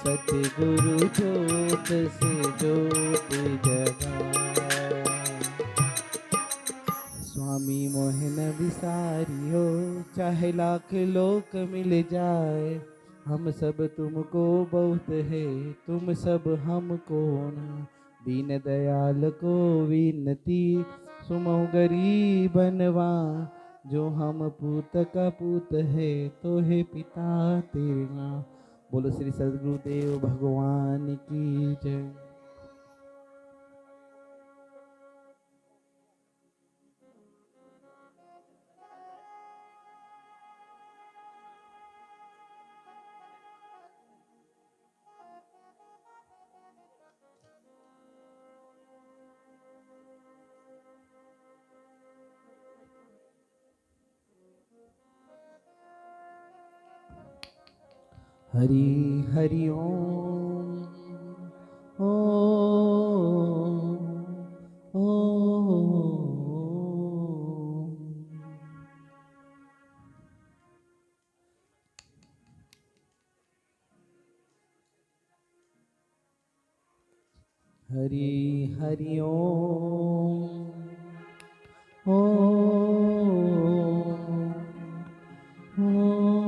सतगुरु ज्योत से ज्योत जगाए। स्वामी मोहन विसारियो, चाहे लाख लोक मिल जाए, हम सब तुमको बहुत है, तुम सब हमको ना। दीन दयाल को विनती, सुनो गरीबनवा, जो हम पूत का पूत है, तो है पिता तेरा। बोलो श्री सद्गुरुदेव भगवान की जय। हरि हरि ओम ओम ओम। हरि हरि ओम ओम ओम।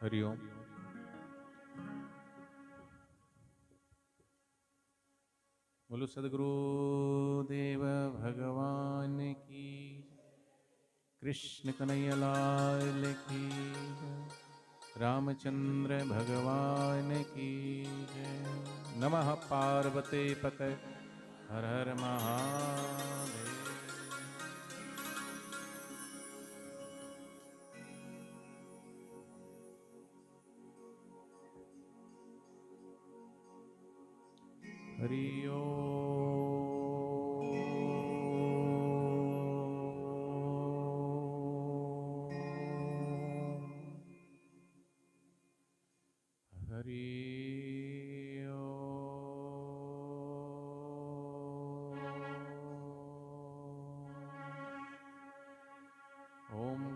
हरि ओम। बोलो सद्गुरु देव भगवान की, कृष्ण कन्हैया लाल की, रामचंद्र भगवान की जय। नमः पार्वती पते, हर हर महादेव। हरि ओम। हरि ओम।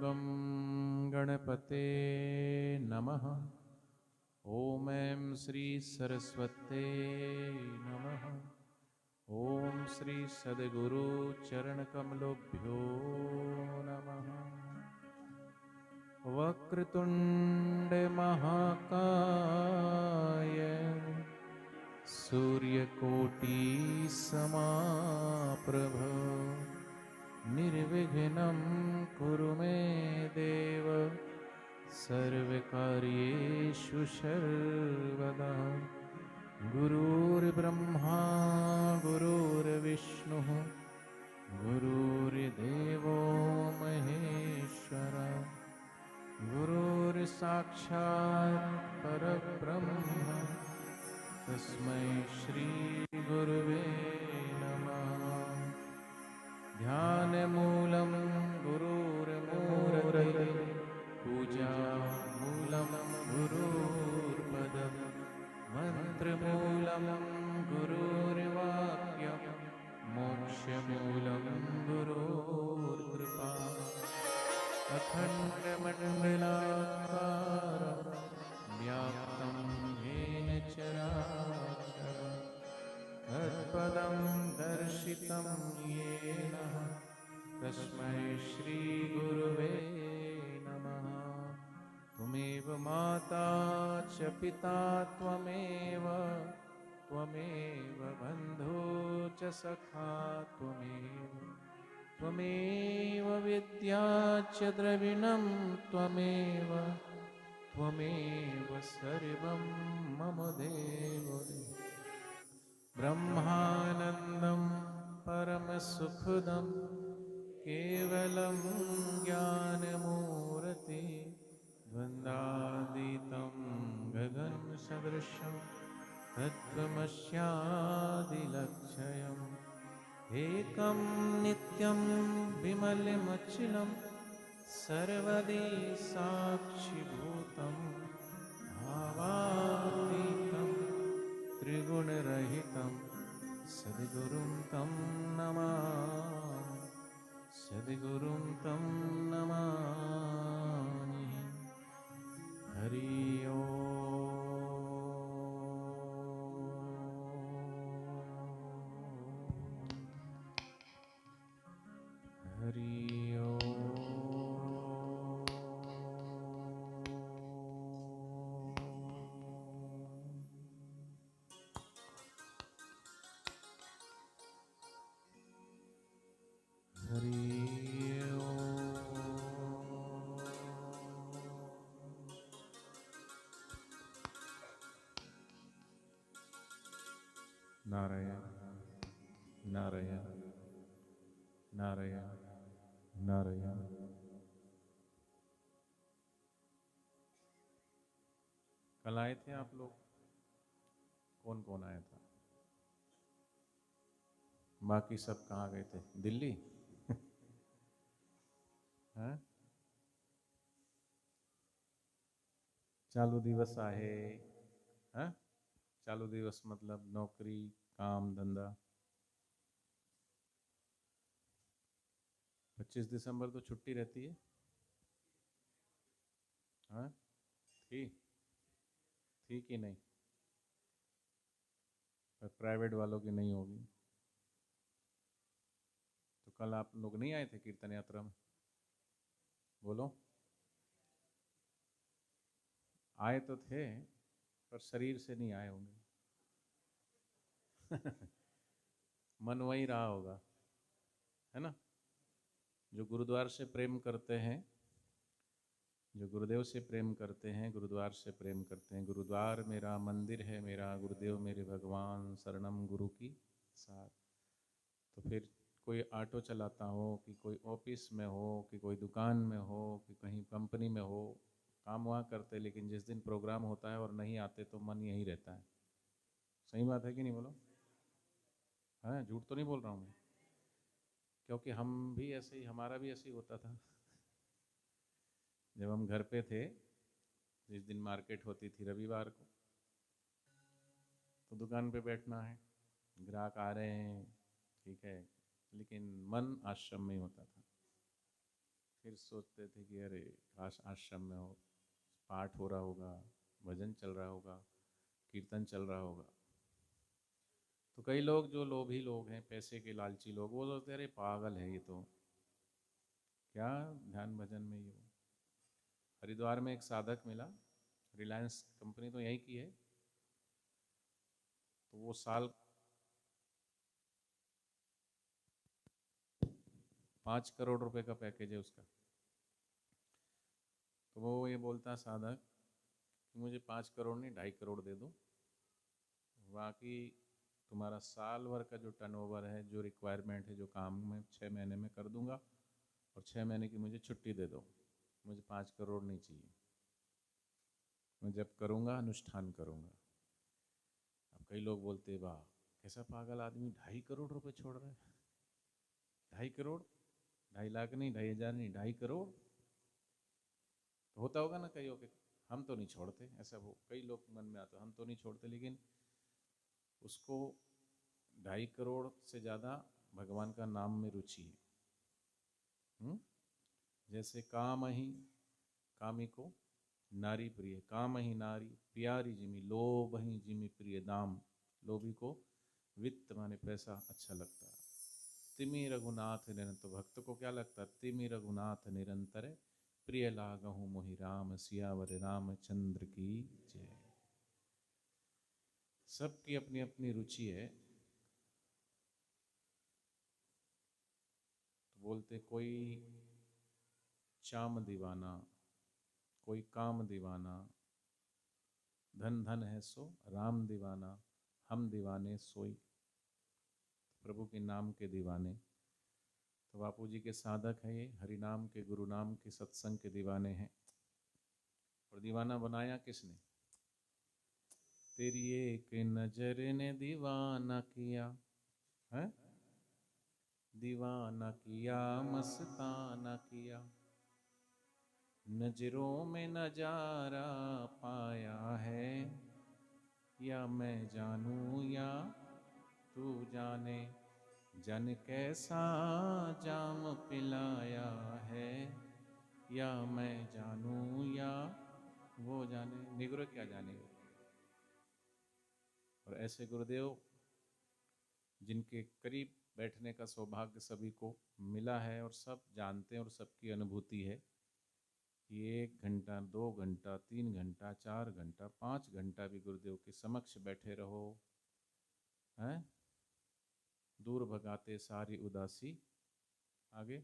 गं गणपते नमः। ओम ऐं श्री सरस्वते नमः। ओम श्री सद्गुरु चरण कमलोभ्यो नमः। वक्रतुंड महाकाय, सूर्यकोटि समाप्रभ, निर्विघ्नं कुरु मे देव, सर्वकार्येषु सर्वदा। गुरुर्ब्रह्मा गुरुर्विष्णुः, गुरुर्देवो महेश्वरः, गुरुर्साक्षात् परब्रह्म, तस्मै श्री गुरुवे नमः। ध्यानमूलं गुरुर्मूर्तिः, पूजामूलं गुरुर्पदम्, मन्त्रमूलं गुरुर्वाक्यम्, मोक्षमूलं गुरुर्कृपा। अखण्डमण्डलाकारं व्याप्तं येन चराचरं, तत्पदं दर्शितं येन तस्मै श्रीगुरुवे नमः। त्वमेव माता च पिता त्वमेव, त्वमेव बन्धु च सखा त्वमेव, त्वमेव विद्या च द्रविणं त्वमेव, त्वमेव सर्वं मम देव। ब्रह्मानन्दं परमसुखदं केवलं ज्ञानमूर्ति, द्वन्द्वातीतं गगनसदृशं तत्त्वमस्यादिलक्ष्यम्। एकं नित्यं विमलमचलं, सर्वदी साक्षिभूतं, भावातीतं त्रिगुणरहितं, सद्गुरुं तं नमामि, सद्गुरुं तं नमामि। हरि हरि नारायण नारायण नारायण नारायण। कल आए थे आप लोग? कौन कौन आया था? बाकी सब कहाँ गए थे? दिल्ली? हाँ? चालू दिवस आहे। हाँ? चालू दिवस मतलब नौकरी, काम धंधा। 25 दिसंबर तो छुट्टी रहती है। हाँ? थी कि नहीं? पर प्राइवेट वालों की नहीं होगी। तो कल आप लोग नहीं आए थे कीर्तन यात्रा में? बोलो। आए तो थे पर शरीर से नहीं आए होंगे। मन वही रहा होगा, है ना? जो गुरुद्वार से प्रेम करते हैं, जो गुरुदेव से प्रेम करते हैं, गुरुद्वार से प्रेम करते हैं, गुरुद्वार मेरा मंदिर है, मेरा गुरुदेव मेरे भगवान, शरणम गुरु की साथ। तो फिर कोई ऑटो चलाता हो, कि कोई ऑफिस में हो, कि कोई दुकान में हो, कि कहीं कंपनी में हो, काम वहाँ करते, लेकिन जिस दिन प्रोग्राम होता है और नहीं आते तो मन यहीं रहता है। सही बात है कि नहीं? बोलो। हाँ, झूठ तो नहीं बोल रहा हूँ मैं, क्योंकि हम भी ऐसे ही, हमारा भी ऐसे ही होता था। जब हम घर पे थे, जिस दिन मार्केट होती थी रविवार को, तो दुकान पे बैठना है, ग्राहक आ रहे हैं, ठीक है, लेकिन मन आश्रम में ही होता था। फिर सोचते थे कि अरे काश आश्रम में हो, पाठ हो रहा होगा, भजन चल रहा होगा, कीर्तन चल रहा होगा। तो कई लोग जो लोभी लोग हैं, पैसे के लालची लोग, वो सोचते हैं अरे पागल है ये तो, क्या ध्यान भजन में ये हो। हरिद्वार में एक साधक मिला, रिलायंस कंपनी तो यहीं की है, तो वो साल 5 करोड़ रुपए का पैकेज है उसका। तो वो ये बोलता साधक कि मुझे 5 करोड़ नहीं 2.5 करोड़ दे दो, बाकी तुम्हारा साल भर का जो टर्नओवर है, जो रिक्वायरमेंट है, जो काम मैं 6 महीने में कर दूंगा, और 6 महीने की मुझे छुट्टी दे दो, मुझे 5 करोड़ नहीं चाहिए, मैं जब करूँगा अनुष्ठान करूँगा। अब कई लोग बोलते वाह कैसा पागल आदमी 2.5 करोड़ रुपए छोड़ रहा है। 2.5 करोड़, 2.5 लाख नहीं, 2.5 हज़ार नहीं, 2.5 करोड़। तो होता होगा ना कईयों के, हम तो नहीं छोड़ते, ऐसा वो कई लोग मन में आता, हम तो नहीं छोड़ते, लेकिन उसको 2.5 करोड़ से ज़्यादा भगवान का नाम में रुचि है। जैसे काम ही कामी को नारी प्रिय, काम ही नारी प्यारी जिमी, लोभ ही जिमी प्रिय दाम। लोभी को वित्त माने पैसा अच्छा लगता है। तिमि रघुनाथ निरंतर, भक्त को क्या लगता है? तिमि रघुनाथ निरंतर प्रिय लागहु मोहि राम, सियावर रामचंद्र की जय। सबकी अपनी अपनी रुचि है। तो बोलते कोई चाम दीवाना, कोई काम दीवाना, धन धन है सो राम दीवाना, हम दीवाने सोई। प्रभु के नाम के दीवाने। तो बापू जी के साधक हैं ये, हरि नाम के, गुरु नाम के, सत्संग के दीवाने हैं। और दीवाना बनाया किसने? तेरी एक नजर ने दीवाना किया है, दीवाना किया मस्ताना किया, नजरों में नजारा पाया है, या मैं जानूं या तू जाने। जन कैसा जाम पिलाया है, या मैं जानूं या वो जाने, निगुर क्या जानेगा। और ऐसे गुरुदेव जिनके करीब बैठने का सौभाग्य सभी को मिला है और सब जानते हैं और सबकी अनुभूति है कि 1 घंटा 2 घंटा 3 घंटा 4 घंटा 5 घंटा भी गुरुदेव के समक्ष बैठे रहो, हैं, दूर भगाते सारी उदासी। आगे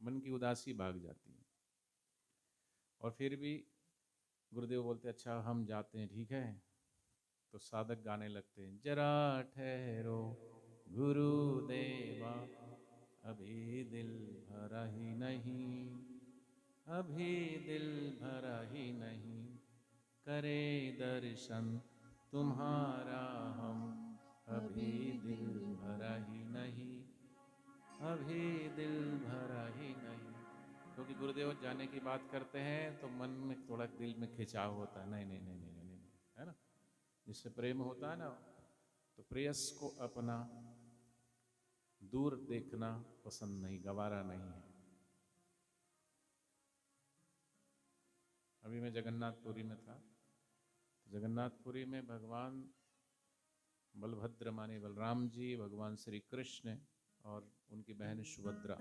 मन की उदासी भाग जाती है। और फिर भी गुरुदेव बोलते अच्छा हम जाते हैं, ठीक है। तो साधक गाने लगते हैं, जरा ठहरो गुरुदेवा, अभी दिल भरा ही नहीं, अभी दिल भरा ही नहीं, करे दर्शन तुम्हारा हम, अभी दिल भरा ही नहीं, अभी दिल भरा ही नहीं। क्योंकि गुरुदेव जाने की बात करते हैं तो मन में थोड़ा दिल में खिंचाव होता है, नहीं नहीं नहीं नहीं नहीं, नहीं, है ना। जिससे प्रेम होता है ना, तो प्रेयस को अपना दूर देखना पसंद नहीं, गवारा नहीं है। अभी मैं जगन्नाथपुरी में था, तो जगन्नाथपुरी में भगवान बलभद्र माने बलराम जी, भगवान श्री कृष्ण और उनकी बहन सुभद्रा,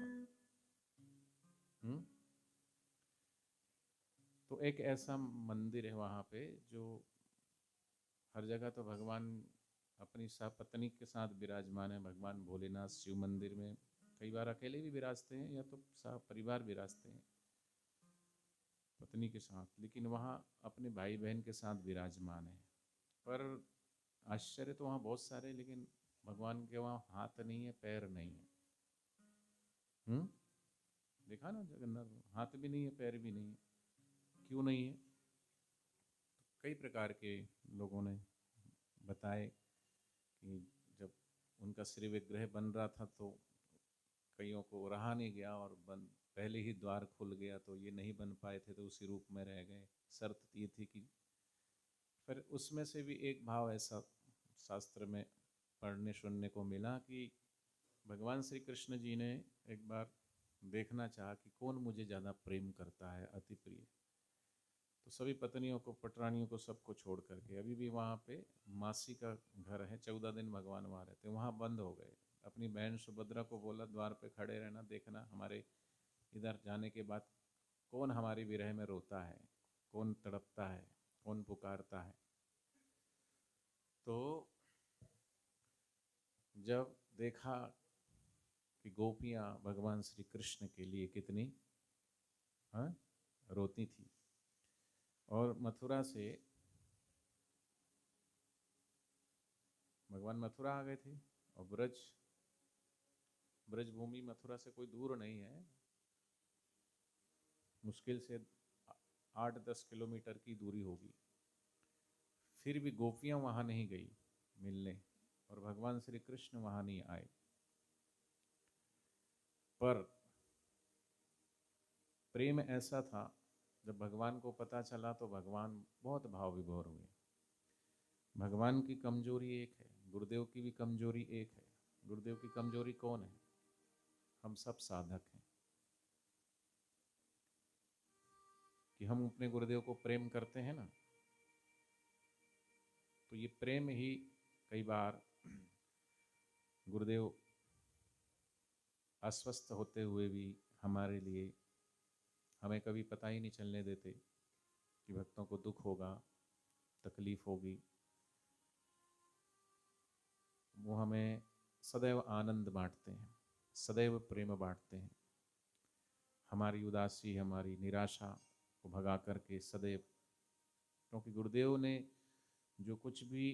तो एक ऐसा मंदिर है वहाँ पे जो हर जगह तो भगवान अपनी सपत्नी के साथ विराजमान है। भगवान भोलेनाथ शिव मंदिर में कई बार अकेले भी विराजते हैं या तो परिवार विराजते हैं पत्नी के साथ, लेकिन वहाँ अपने भाई बहन के साथ विराजमान है। पर आश्चर्य तो वहाँ बहुत सारे, लेकिन भगवान के वहाँ हाथ नहीं है, पैर नहीं है। देखा ना जगन्नाथ, हाथ भी नहीं है, पैर भी नहीं है। क्यों नहीं है? कई प्रकार के लोगों ने बताए कि जब उनका श्री विग्रह बन रहा था तो कईयों को रहा नहीं गया और पहले ही द्वार खुल गया, तो ये नहीं बन पाए थे तो उसी रूप में रह गए। शर्त ये थी कि फिर उसमें से भी एक भाव ऐसा शास्त्र में पढ़ने सुनने को मिला कि भगवान श्री कृष्ण जी ने एक बार देखना चाहा कि कौन मुझे ज़्यादा प्रेम करता है, अति प्रिय। तो सभी पत्नियों को, पटरानियों को, सबको छोड़ करके, अभी भी वहाँ पे मासी का घर है, 14 दिन भगवान वहाँ रहते, वहाँ बंद हो गए। अपनी बहन सुभद्रा को बोला द्वार पे खड़े रहना, देखना हमारे इधर जाने के बाद कौन हमारी विरह में रोता है, कौन तड़पता है, कौन पुकारता है। तो जब देखा कि गोपियाँ भगवान श्री कृष्ण के लिए कितनी रोती थी, और मथुरा से भगवान मथुरा आ गए थे, और ब्रज भूमि मथुरा से कोई दूर नहीं है, मुश्किल से 8-10 किलोमीटर की दूरी होगी। फिर भी गोपियाँ वहाँ नहीं गई मिलने, और भगवान श्री कृष्ण वहाँ नहीं आए। पर प्रेम ऐसा था, जब भगवान को पता चला तो भगवान बहुत भाव विभोर हुए। भगवान की कमजोरी एक है, गुरुदेव की भी कमजोरी एक है। गुरुदेव की कमजोरी कौन है? हम सब साधक हैं, कि हम अपने गुरुदेव को प्रेम करते हैं ना, तो ये प्रेम ही कई बार गुरुदेव अस्वस्थ होते हुए भी हमारे लिए, हमें कभी पता ही नहीं चलने देते कि भक्तों को दुख होगा, तकलीफ होगी। वो हमें सदैव आनंद बांटते हैं, सदैव प्रेम बांटते हैं। हमारी उदासी, हमारी निराशा को भगा करके सदैव, क्योंकि गुरुदेव ने जो कुछ भी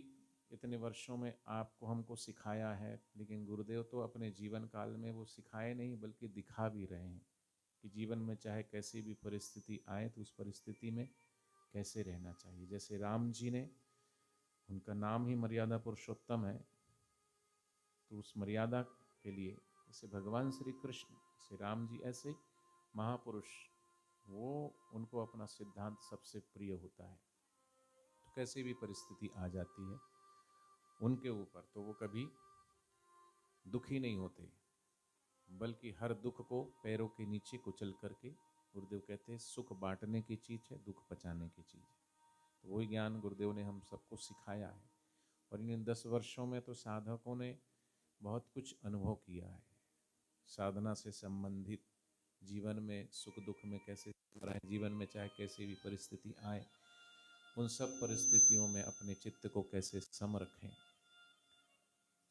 इतने वर्षों में आपको हमको सिखाया है, लेकिन गुरुदेव तो अपने जीवन काल में वो सिखाए नहीं बल्कि दिखा भी रहे हैं कि जीवन में चाहे कैसी भी परिस्थिति आए तो उस परिस्थिति में कैसे रहना चाहिए। जैसे राम जी ने, उनका नाम ही मर्यादा पुरुषोत्तम है, तो उस मर्यादा के लिए, जैसे भगवान श्री कृष्ण, श्री राम जी ऐसे महापुरुष, वो उनको अपना सिद्धांत सबसे प्रिय होता है। तो कैसी भी परिस्थिति आ जाती है उनके ऊपर, तो वो कभी दुखी नहीं होते, बल्कि हर दुख को पैरों के नीचे कुचल करके, गुरुदेव कहते हैं सुख बांटने की चीज़ है, दुख पचाने की चीज़ है। तो वही ज्ञान गुरुदेव ने हम सबको सिखाया है। और इन 10 वर्षों में तो साधकों ने बहुत कुछ अनुभव किया है। साधना से संबंधित जीवन में सुख दुख में कैसे रहें, जीवन में चाहे कैसी भी परिस्थिति आए, उन सब परिस्थितियों में अपने चित्त को कैसे सम रखें,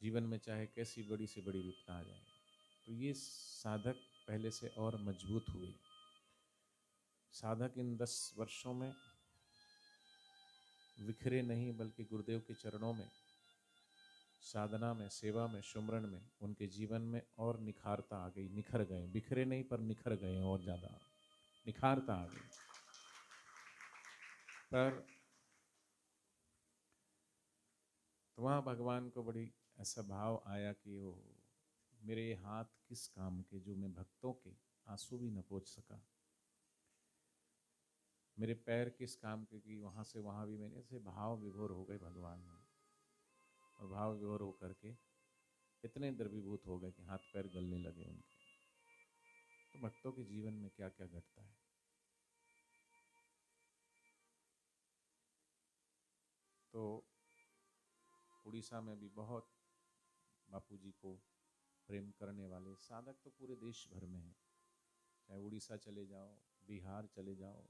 जीवन में चाहे कैसी बड़ी से बड़ी विपदा आ जाए। तो ये साधक पहले से और मजबूत हुए। साधक इन 10 वर्षों में बिखरे नहीं, बल्कि गुरुदेव के चरणों में, साधना में, सेवा में, सुमरन में उनके जीवन में और निखारता आ गई, निखर गए, बिखरे नहीं पर निखर गए, और ज़्यादा निखारता आ गई। पर तो वहाँ भगवान को बड़ी ऐसा भाव आया कि वो मेरे ये हाथ किस काम के, जो मैं भक्तों के आंसू भी न पोंछ सका, मेरे पैर किस काम के कि वहाँ से वहाँ भी मैंने ऐसे भाव विभोर हो गए भगवान में। और भाव विभोर होकर के इतने द्रवीभूत हो गए कि हाथ पैर गलने लगे उनके। तो भक्तों के जीवन में क्या क्या घटता है। तो उड़ीसा में भी बहुत बापूजी को प्रेम करने वाले साधक तो पूरे देश भर में हैं। चाहे उड़ीसा चले जाओ, बिहार चले जाओ,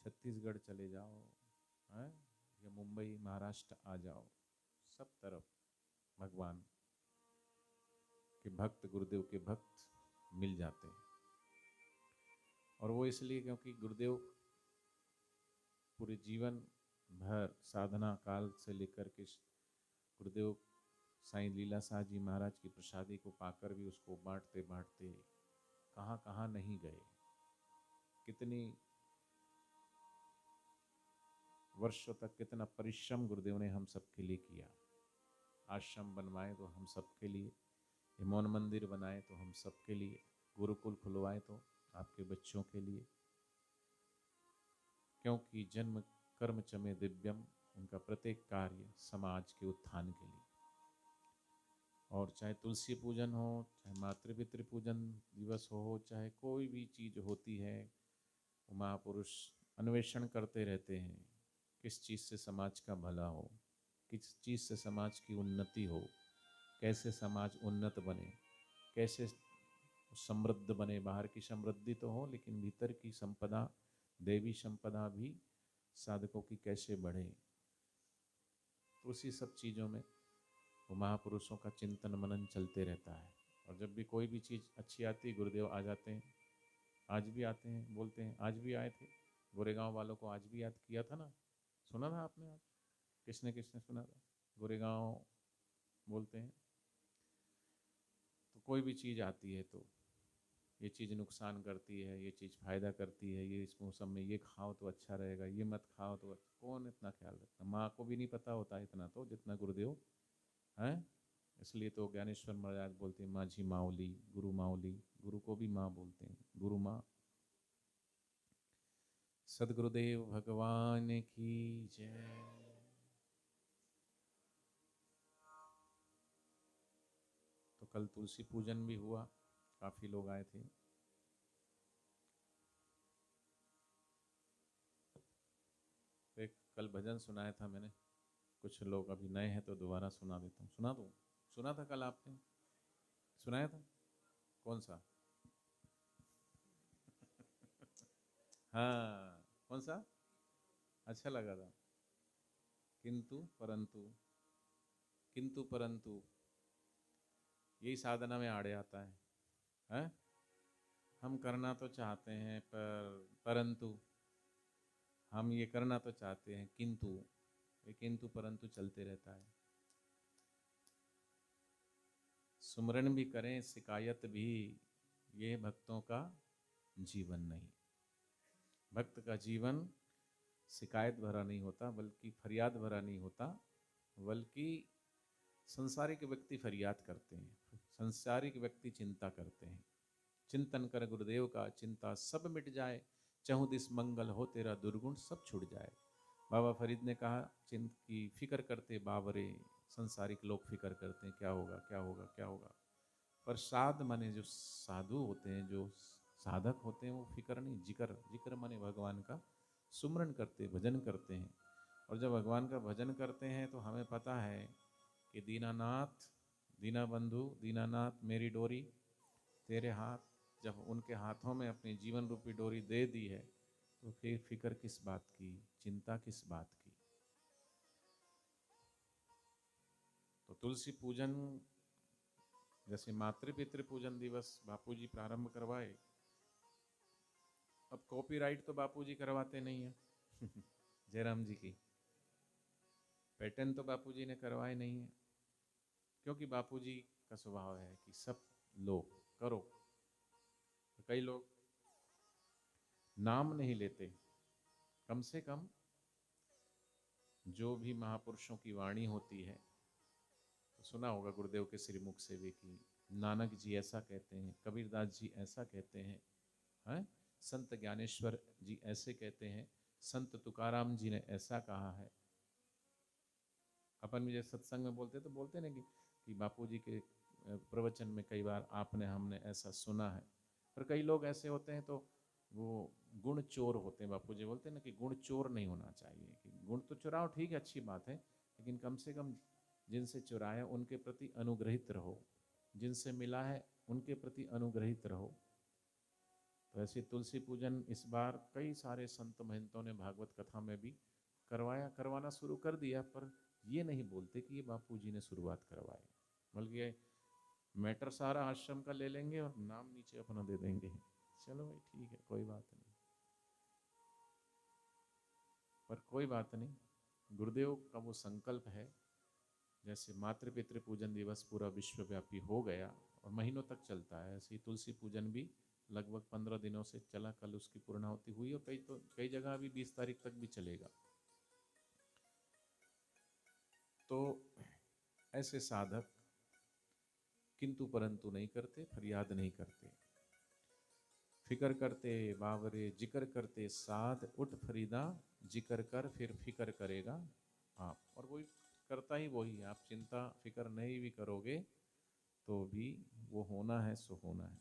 छत्तीसगढ़ चले जाओ, हैं, या मुंबई महाराष्ट्र आ जाओ, सब तरफ भगवान के भक्त, गुरुदेव के भक्त मिल जाते हैं। और वो इसलिए क्योंकि गुरुदेव पूरे जीवन भर साधना काल से लेकर के गुरुदेव साईं लीला शाह जी महाराज की प्रसादी को पाकर भी उसको बांटते बांटते कहाँ कहाँ नहीं गए। कितनी वर्षों तक कितना परिश्रम गुरुदेव ने हम सबके लिए किया। आश्रम बनवाए तो हम सबके लिए, मौन मंदिर बनाए तो हम सबके लिए, गुरुकुल खुलवाए तो आपके बच्चों के लिए, क्योंकि जन्म कर्म चमे दिव्यम, उनका प्रत्येक कार्य समाज के उत्थान के लिए। और चाहे तुलसी पूजन हो, चाहे मातृपितृ पूजन दिवस हो, चाहे कोई भी चीज़ होती है, महापुरुष अन्वेषण करते रहते हैं किस चीज़ से समाज का भला हो, किस चीज़ से समाज की उन्नति हो, कैसे समाज उन्नत बने, कैसे समृद्ध बने। बाहर की समृद्धि तो हो, लेकिन भीतर की संपदा, देवी संपदा भी साधकों की कैसे बढ़े। तो उसी सब चीज़ों में वो महापुरुषों का चिंतन मनन चलते रहता है। और जब भी कोई भी चीज़ अच्छी आती है, गुरुदेव आ जाते हैं, आज भी आते हैं, बोलते हैं आज भी आए थे, गोरेगांव वालों को आज भी याद किया था ना, सुना था आपने? आज किसने किसने सुना था? गोरेगांव बोलते हैं। तो कोई भी चीज़ आती है तो ये चीज़ नुकसान करती है, ये चीज़ फ़ायदा करती है, ये इस मौसम में ये खाओ तो अच्छा रहेगा, ये मत खाओ तो अच्छा, कौन इतना ख्याल रखता? माँ को भी नहीं पता होता इतना तो जितना गुरुदेव हैं। इसलिए तो ज्ञानेश्वर महाराज बोलते हैं माझी माऊली, गुरु को भी माँ बोलते हैं, गुरु माँ। सदगुरुदेव भगवान की जय। तो कल तुलसी पूजन भी हुआ, काफ़ी लोग आए थे। एक कल भजन सुनाया था मैंने, कुछ लोग अभी नए हैं तो दोबारा सुना देता हूँ। सुना दूँ? सुना था कल आपने? सुनाया था? कौन सा? हाँ, कौन सा? अच्छा लगा था। किंतु परंतु, किंतु परंतु यही साधना में आड़े आता है, हैं? हम करना तो चाहते हैं परंतु हम ये करना तो चाहते हैं, किंतु ये किंतु परंतु चलते रहता है। सुमरन भी करें, शिकायत भी, ये भक्तों का जीवन नहीं। भक्त का जीवन शिकायत भरा नहीं होता, बल्कि फरियाद भरा नहीं होता, बल्कि संसारिक व्यक्ति फरियाद करते हैं, संसारिक व्यक्ति चिंता करते हैं। चिंतन कर गुरुदेव का, चिंता सब मिट जाए, चहुँ दिस मंगल हो तेरा, दुर्गुण सब छूट जाए। बाबा फरीद ने कहा, चिंत की फिक्र करते बाबरे, संसारिक लोग फिक्र करते हैं क्या होगा क्या होगा क्या होगा, पर साध माने जो साधु होते हैं, जो साधक होते हैं, वो फिक्र नहीं, जिक्र, जिक्र माने भगवान का सुमरन करते, भजन करते हैं। और जब भगवान का भजन करते हैं तो हमें पता है कि दीनानाथ, दीना बंधु, दीनानाथ मेरी डोरी तेरे हाथ, जब उनके हाथों में अपनी जीवन रूपी डोरी दे दी है तो फिर फिक्र किस बात की, चिंता किस बात की। तो तुलसी पूजन, जैसे मातृ-पितृ पूजन दिवस बापूजी प्रारंभ करवाए, अब कॉपीराइट तो बापूजी करवाते नहीं है जयराम जी की, पेटेंट तो बापूजी ने करवाए नहीं है, क्योंकि बापूजी का स्वभाव है कि सब लो करो। तो कई लोग नाम नहीं लेते, कम से कम जो भी महापुरुषों की वाणी होती है, तो सुना होगा गुरुदेव के श्रीमुख से भी कि नानक जी ऐसा कहते हैं, कबीरदास जी ऐसा कहते हैं, संत ज्ञानेश्वर जी ऐसे कहते हैं, संत तुकाराम जी ने ऐसा कहा है। अपन भी जैसे सत्संग में बोलते तो बोलते ना कि बापूजी के प्रवचन में कई बार आपने हमने ऐसा सुना है। पर कई लोग ऐसे होते हैं तो वो गुण चोर होते हैं। बापूजी बोलते हैं ना कि गुण चोर नहीं होना चाहिए, कि गुण तो चुराओ ठीक है, अच्छी बात है, लेकिन कम से कम जिनसे चुराया उनके प्रति अनुग्रहित रहो, जिनसे मिला है उनके प्रति अनुग्रहित रहो। तो ऐसे तुलसी पूजन इस बार कई सारे संत महंतों ने भागवत कथा में भी करवाना शुरू कर दिया, पर ये नहीं बोलते कि ये बापूजी ने शुरुआत करवाई, बल्कि मैटर सारा आश्रम का ले लेंगे और नाम नीचे अपना दे देंगे। चलो भाई ठीक है, कोई बात नहीं, पर कोई बात नहीं, गुरुदेव का वो संकल्प है। जैसे मातृ पितृ पूजन दिवस पूरा विश्वव्यापी हो गया और महीनों तक चलता है, ऐसे ही तुलसी पूजन भी लगभग 15 दिनों से चला, कल उसकी पूर्णाहुति हुई और कई जगह अभी 20 तारीख तक भी चलेगा। तो ऐसे साधक किंतु परंतु नहीं करते, फरियाद नहीं करते, फिकर करते बावरे जिक्र करते, साध उठ फरीदा जिक्र कर फिर फिकर करेगा आप। और वही करता ही वही है, आप चिंता फिकर नहीं भी करोगे तो भी वो होना है सो होना है,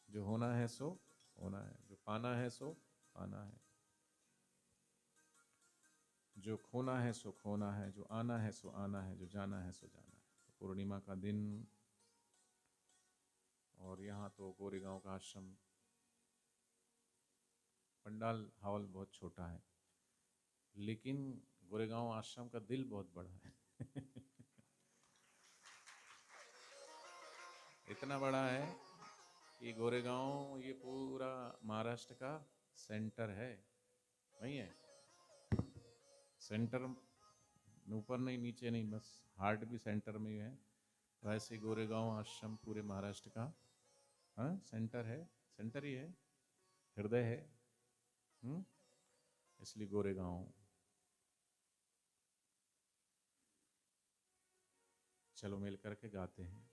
जो होना है सो होना है, जो पाना है सो पाना है, जो खोना है सो खोना है, जो आना है सो आना है, जो जाना है सो जाना है। तो पूर्णिमा का दिन, और यहाँ तो गोरेगांव का आश्रम पंडाल हॉल बहुत छोटा है, लेकिन गोरेगांव आश्रम का दिल बहुत बड़ा है इतना बड़ा है कि गोरेगांव ये पूरा महाराष्ट्र का सेंटर है, नहीं है सेंटर, ऊपर नहीं नीचे नहीं, बस हार्ट भी सेंटर में ही है। वैसे गोरेगांव आश्रम पूरे महाराष्ट्र का सेंटर है, सेंटर ही है, हृदय है, इसलिए गोरेगांव। चलो मिल करके गाते हैं।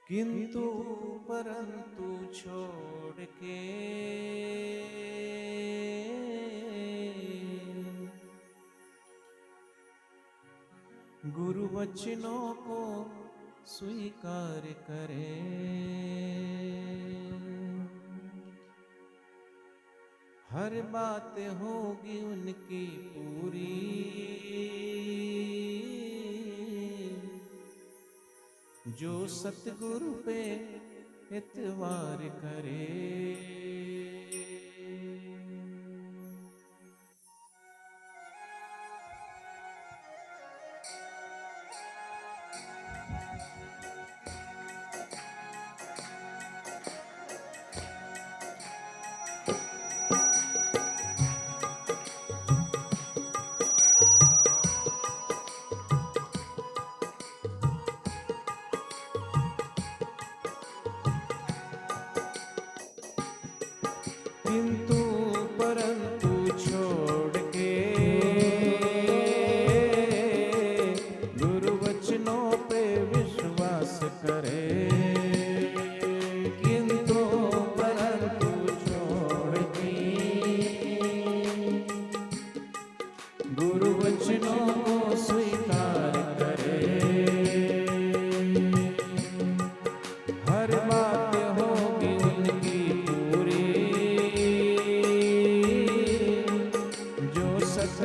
किंतु परंतु छोड़ के गुरु वचनों को स्वीकार करे, हर बात होगी उनकी पूरी, जो सतगुरु पे इतवार करे।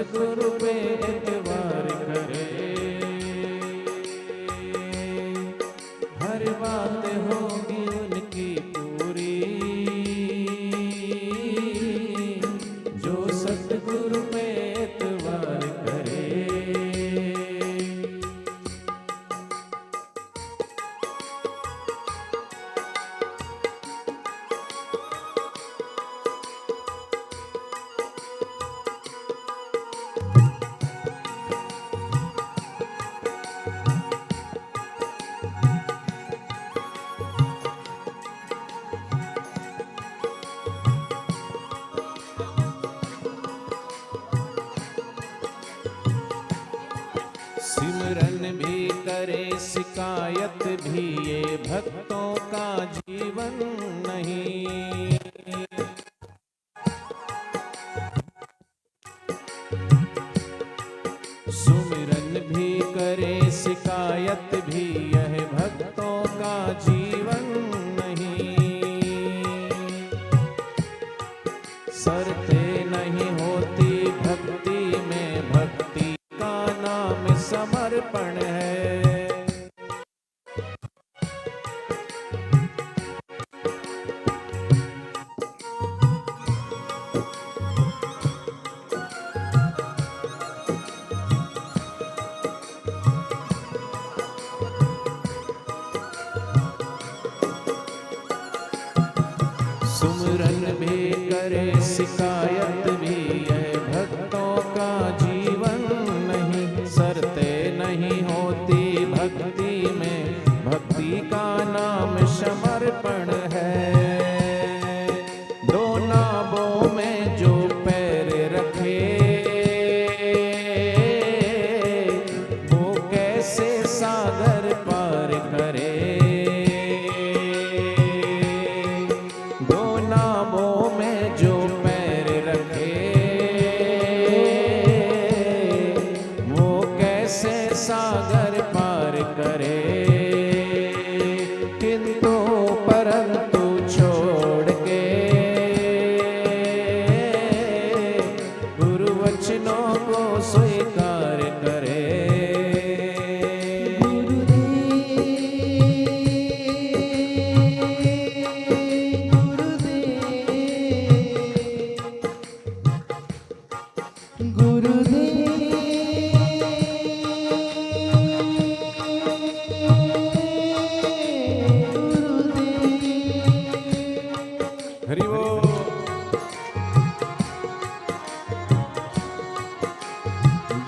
सतगुरु पे एतबार करे, हर बात होगी उनकी पूरी, जो सतगुरु पे एतबार करे। सिमरन भी करे शिकायत भी, ये भक्तों का जीवन नहीं। सुमिरन भी करे शिकायत भी, यह भक्तों का जीवन नहीं। शर्ते नहीं होती भक्ति में, भक्ति का नाम समर्पण है। सुमरन भी करे शिकायत भी, यह भक्तों का जीवन नहीं। शर्ते नहीं होती भक्ति में, भक्ति का नाम समर्पण है। दो नावों में जो पैर रखे, वो कैसे सागर पार करे। दो नावों में जो पैर रखे, वो कैसे सागर पार करे। किंतु परंतु छोड़ के गुरु वचनों को स्वीकार करे। हरि बोल।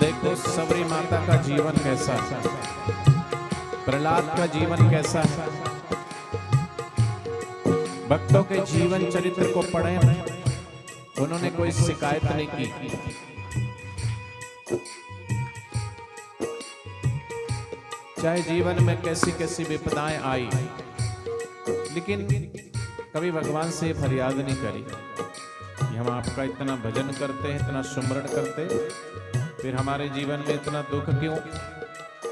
देखो सबरी माता का जीवन कैसा है, प्रहलाद का जीवन कैसा है। भक्तों के जीवन चरित्र को पढ़े, उन्होंने कोई शिकायत नहीं की। चाहे जीवन में कैसी कैसी विपदाएं आई, लेकिन कभी भगवान से फरियाद नहीं करी कि हम आपका इतना भजन करते हैं, इतना सुमरण करते, फिर हमारे जीवन में इतना दुख क्यों,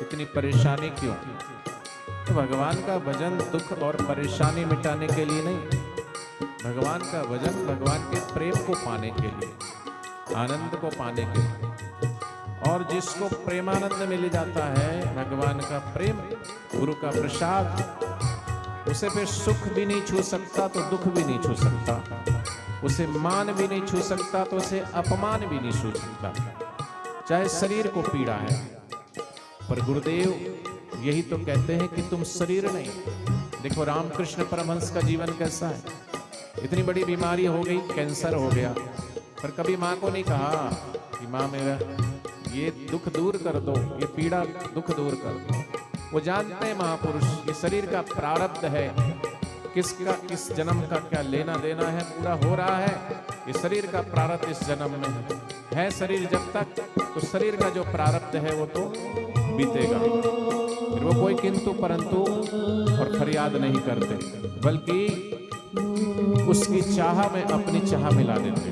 इतनी परेशानी क्यों। तो भगवान का भजन दुख और परेशानी मिटाने के लिए नहीं, भगवान का भजन भगवान के प्रेम को पाने के लिए, आनंद को पाने के लिए। और जिसको प्रेमानंद मिल जाता है, भगवान का प्रेम, गुरु का प्रसाद, उसे फिर सुख भी नहीं छू सकता तो दुख भी नहीं छू सकता, उसे मान भी नहीं छू सकता तो उसे अपमान भी नहीं छू सकता। चाहे शरीर को पीड़ा है, पर गुरुदेव यही तो कहते हैं कि तुम शरीर नहीं। देखो रामकृष्ण परमहंस का जीवन कैसा है। इतनी बड़ी बीमारी हो गई, कैंसर हो गया, पर कभी माँ को नहीं कहा कि माँ मेरा ये दुख दूर कर दो, ये पीड़ा दुख दूर कर दो। वो जानते हैं महापुरुष, ये शरीर का प्रारब्ध है, किसका किस जन्म का क्या लेना देना है, पूरा हो रहा है। ये शरीर का प्रारब्ध इस जन्म में है शरीर जब तक, तो शरीर का जो प्रारब्ध है वो तो बीतेगा। फिर वो कोई किंतु परंतु और फरियाद नहीं करते, बल्कि उसकी चाह में अपनी चाह मिला देते।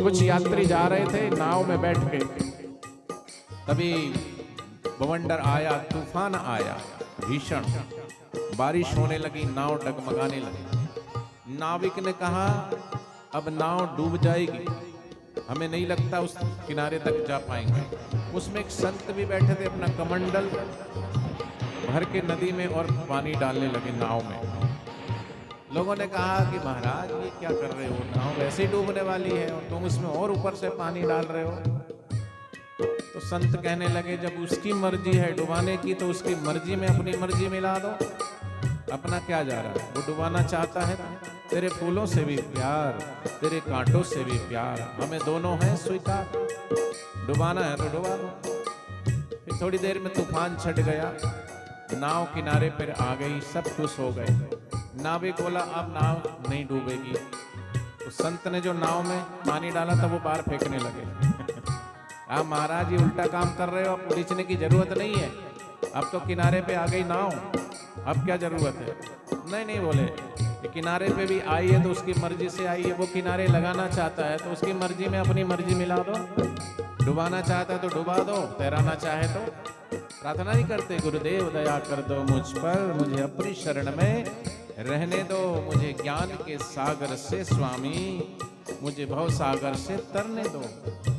कुछ यात्री जा रहे थे नाव में बैठ के, तभी बवंडर आया, तूफान आया, भीषण बारिश होने लगी, नाव डगमगाने लगी। नाविक ने कहा अब नाव डूब जाएगी, हमें नहीं लगता उस किनारे तक जा पाएंगे। उसमें एक संत भी बैठे थे, अपना कमंडल भर के नदी में और पानी डालने लगे नाव में। लोगों ने कहा कि महाराज ये क्या कर रहे हो, नाव वैसे ही डूबने वाली है और तुम उसमें और ऊपर से पानी डाल रहे हो। तो संत कहने लगे जब उसकी मर्जी है डुबाने की तो उसकी मर्जी में अपनी मर्जी मिला दो, अपना क्या जा रहा है। वो डुबाना चाहता है तेरे फूलों से भी प्यार, तेरे कांटों से भी प्यार, हमें दोनों है स्वीकार, डुबाना है तो डुबा दो। फिर थोड़ी देर में तूफान छट गया, नाव किनारे पर आ गई, सब खुश हो गए। नाविक बोला अब नाव नहीं डूबेगी। तो संत ने जो नाव में पानी डाला था वो बाहर फेंकने लगे। आप महाराज ये उल्टा काम कर रहे हो, अब खींचने की जरूरत नहीं है, अब तो किनारे पे आ गई नाव, अब क्या जरूरत है। नहीं बोले कि किनारे पे भी आई है तो उसकी मर्जी से आई है, वो किनारे लगाना चाहता है तो उसकी मर्जी में अपनी मर्जी मिला दो, डुबाना चाहता है तो डुबा दो, तैराना चाहे तो। प्रार्थना नहीं करते गुरुदेव दया कर दो मुझ पर, मुझे अपनी शरण में रहने दो, मुझे ज्ञान के सागर से स्वामी, मुझे भव सागर से तरने दो,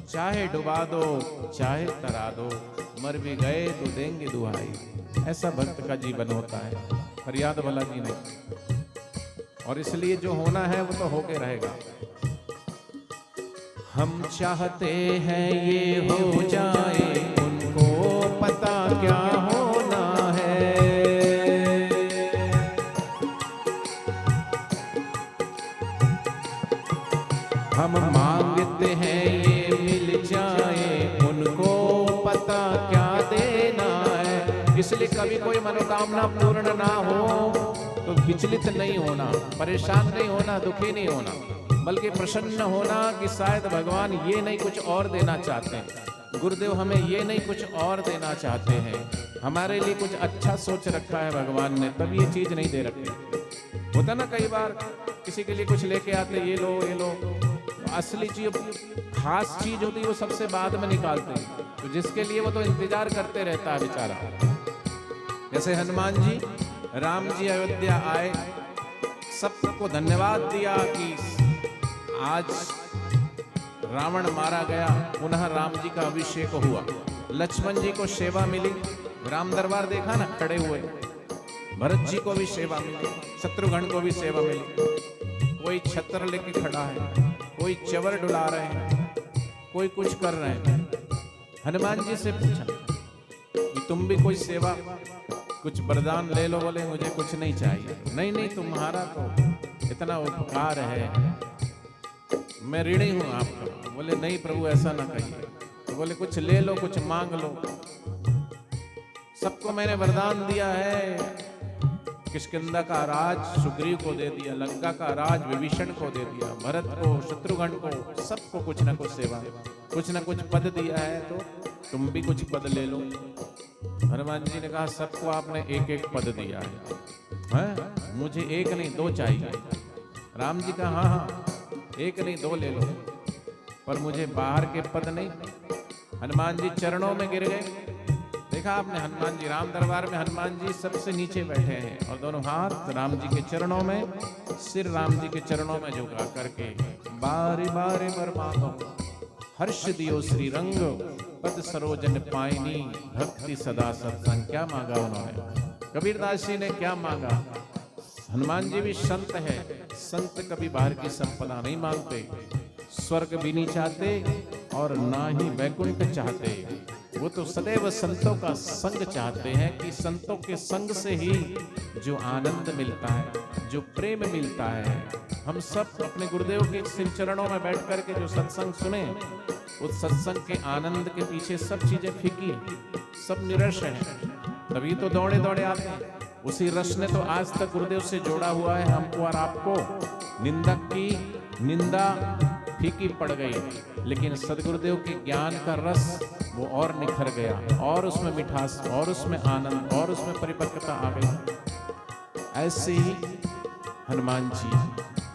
चाहे डुबा दो चाहे तरा दो, मर भी गए तो देंगे दुहाई। ऐसा भक्त का जीवन होता है, फरियाद वाला जी नहीं। और इसलिए जो होना है वो तो होके रहेगा। हम चाहते हैं ये हो जाए, उनको पता क्या होना है। हम मांगते हैं ये मिल जाए, उनको पता क्या देना है। इसलिए कभी कोई मनोकामना पूर्ण ना हो तो विचलित नहीं होना, परेशान नहीं होना, दुखी नहीं होना, बल्कि प्रसन्न होना कि शायद भगवान ये नहीं कुछ और देना चाहते हैं, गुरुदेव हमें ये नहीं कुछ और देना चाहते हैं, हमारे लिए कुछ अच्छा सोच रखा है भगवान ने, तब ये चीज नहीं दे रखी। होता ना कई बार किसी के लिए कुछ लेके आते, ये लो ये लो, तो असली चीज खास चीज होती है वो सबसे बाद में निकालते हैं, तो जिसके लिए वो तो इंतजार करते रहता है बेचारा। जैसे हनुमान जी, राम जी अयोध्या आए, सबको धन्यवाद दिया कि आज रावण मारा गया, पुनः राम जी का अभिषेक हुआ, लक्ष्मण जी को सेवा मिली, राम दरबार देखा ना खड़े हुए, भरत जी को भी सेवा मिली, शत्रुघ्न को भी सेवा मिली। कोई छत्र लेके खड़ा है, कोई चवर डुला रहे हैं, कोई कुछ कर रहे हैं। हनुमान जी से पूछा कि तुम भी कोई सेवा, कुछ वरदान ले लो, बोले मुझे कुछ नहीं चाहिए। नहीं तुम्हारा तो इतना उपकार है, मैं ऋणी हूं आपका। बोले नहीं प्रभु ऐसा ना कहिए। तो बोले कुछ ले लो, कुछ मांग लो, सबको मैंने वरदान दिया है। किष्किंधा का राज सुग्रीव को दे दिया, लंका का राज विभीषण को दे दिया, भरत को, शत्रुघ्न को, सबको कुछ ना कुछ सेवा, कुछ ना कुछ पद दिया है, तो तुम भी कुछ पद ले लो। हनुमान जी ने कहा सबको आपने एक एक पद दिया है, मुझे एक नहीं दो चाहिए। राम जी कहा हाँ एक नहीं दो ले लो, पर मुझे बाहर के पद नहीं। हनुमान जी चरणों में गिर गए। देखा आपने हनुमान जी, राम दरबार में हनुमान जी सबसे नीचे बैठे हैं और दोनों हाथ राम जी के चरणों में, सिर राम जी के चरणों में झुका करके बारी बारी बरमादो हर्ष दियो श्री रंग, पद सरोजन पाइनी, भक्ति सदा सत्संग। क्या मांगा उन्होंने, कबीरदास जी ने क्या मांगा। हनुमान जी भी संत है, संत कभी बाहर की संपदा नहीं मांगते, स्वर्ग भी नहीं चाहते और ना ही वैकुंठ चाहते, वो तो सदैव संतों का संग चाहते हैं कि संतों के संग से ही जो आनंद मिलता है, जो प्रेम मिलता है। हम सब अपने गुरुदेव के सिर चरणों में बैठ कर के जो सत्संग सुने, उस सत्संग के आनंद के पीछे सब चीजें फीकी, सब निरस है, तभी तो दौड़े दौड़े आते हैं। उसी रस ने तो आज तक गुरुदेव से जोड़ा हुआ है हमको और आपको। निंदक की निंदा फीकी पड़ गई, लेकिन सदगुरुदेव के ज्ञान का रस वो और निखर गया, और उसमें मिठास, और उसमें आनंद, और उसमें परिपक्वता आ गई। ऐसे ही हनुमान जी,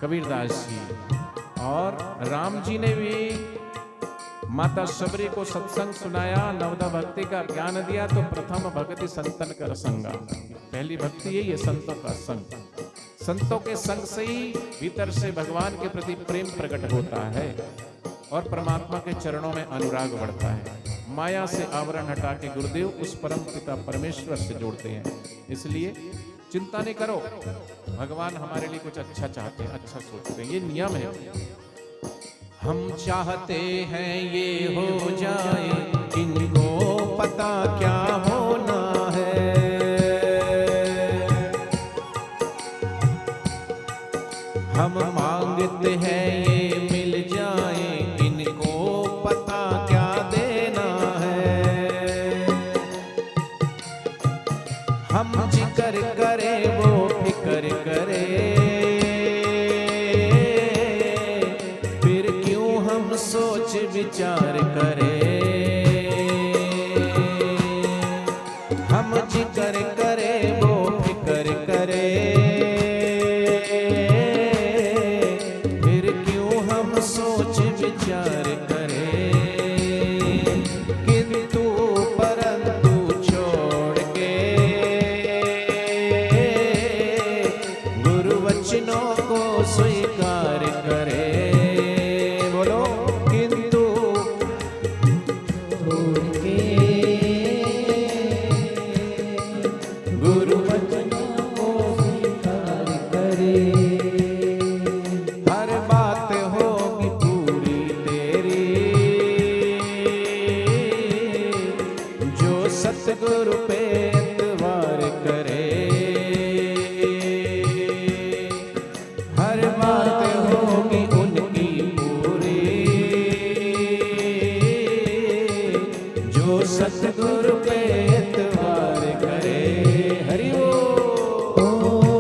कबीरदास जी और राम जी ने भी माता शबरी को सत्संग सुनाया, नवदा भक्ति का ज्ञान दिया, तो प्रथम भक्ति संतन कर संगा। पहली भक्ति यही है, संतों का संग। संतों के संग से ही भीतर से भगवान के प्रति प्रेम प्रकट होता है। और परमात्मा के चरणों में अनुराग बढ़ता है। माया से आवरण हटा के गुरुदेव उस परम पिता परमेश्वर से जोड़ते हैं। इसलिए चिंता नहीं करो, भगवान हमारे लिए कुछ अच्छा चाहते हैं, अच्छा सोचते हैं, ये नियम है। हम चाहते हैं ये हो जाए, इनको पता क्या होना है। हम मांगते हैं ये मिल जाए, इनको पता क्या देना है। हम जिक्र करे वो फिक्र करे, फिर क्यों हम सोच विचार करें। हम जिक्र करे वो फिक्र करे, सोच विचार करे। किंतु परंतु छोड़ के गुरु वचनों को स्वीकार करे। बोलो किंतु छोड़ के गुरु वचनों को स्वीकार करे। हर बात सतगुरु पे एतवार करे। हर बात होगी उनकी पूरी, जो सतगुरु पे एतवार करे। हरि ओ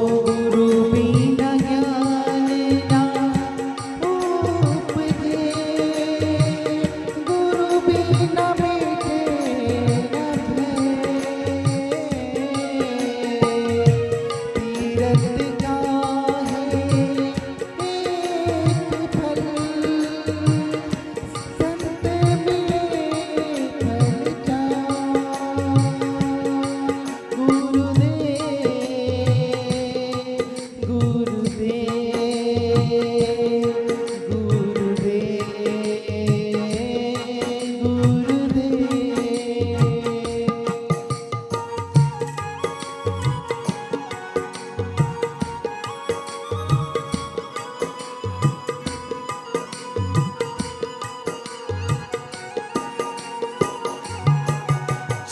गुरु बिना ज्ञान ना उपजे, गुरु बिना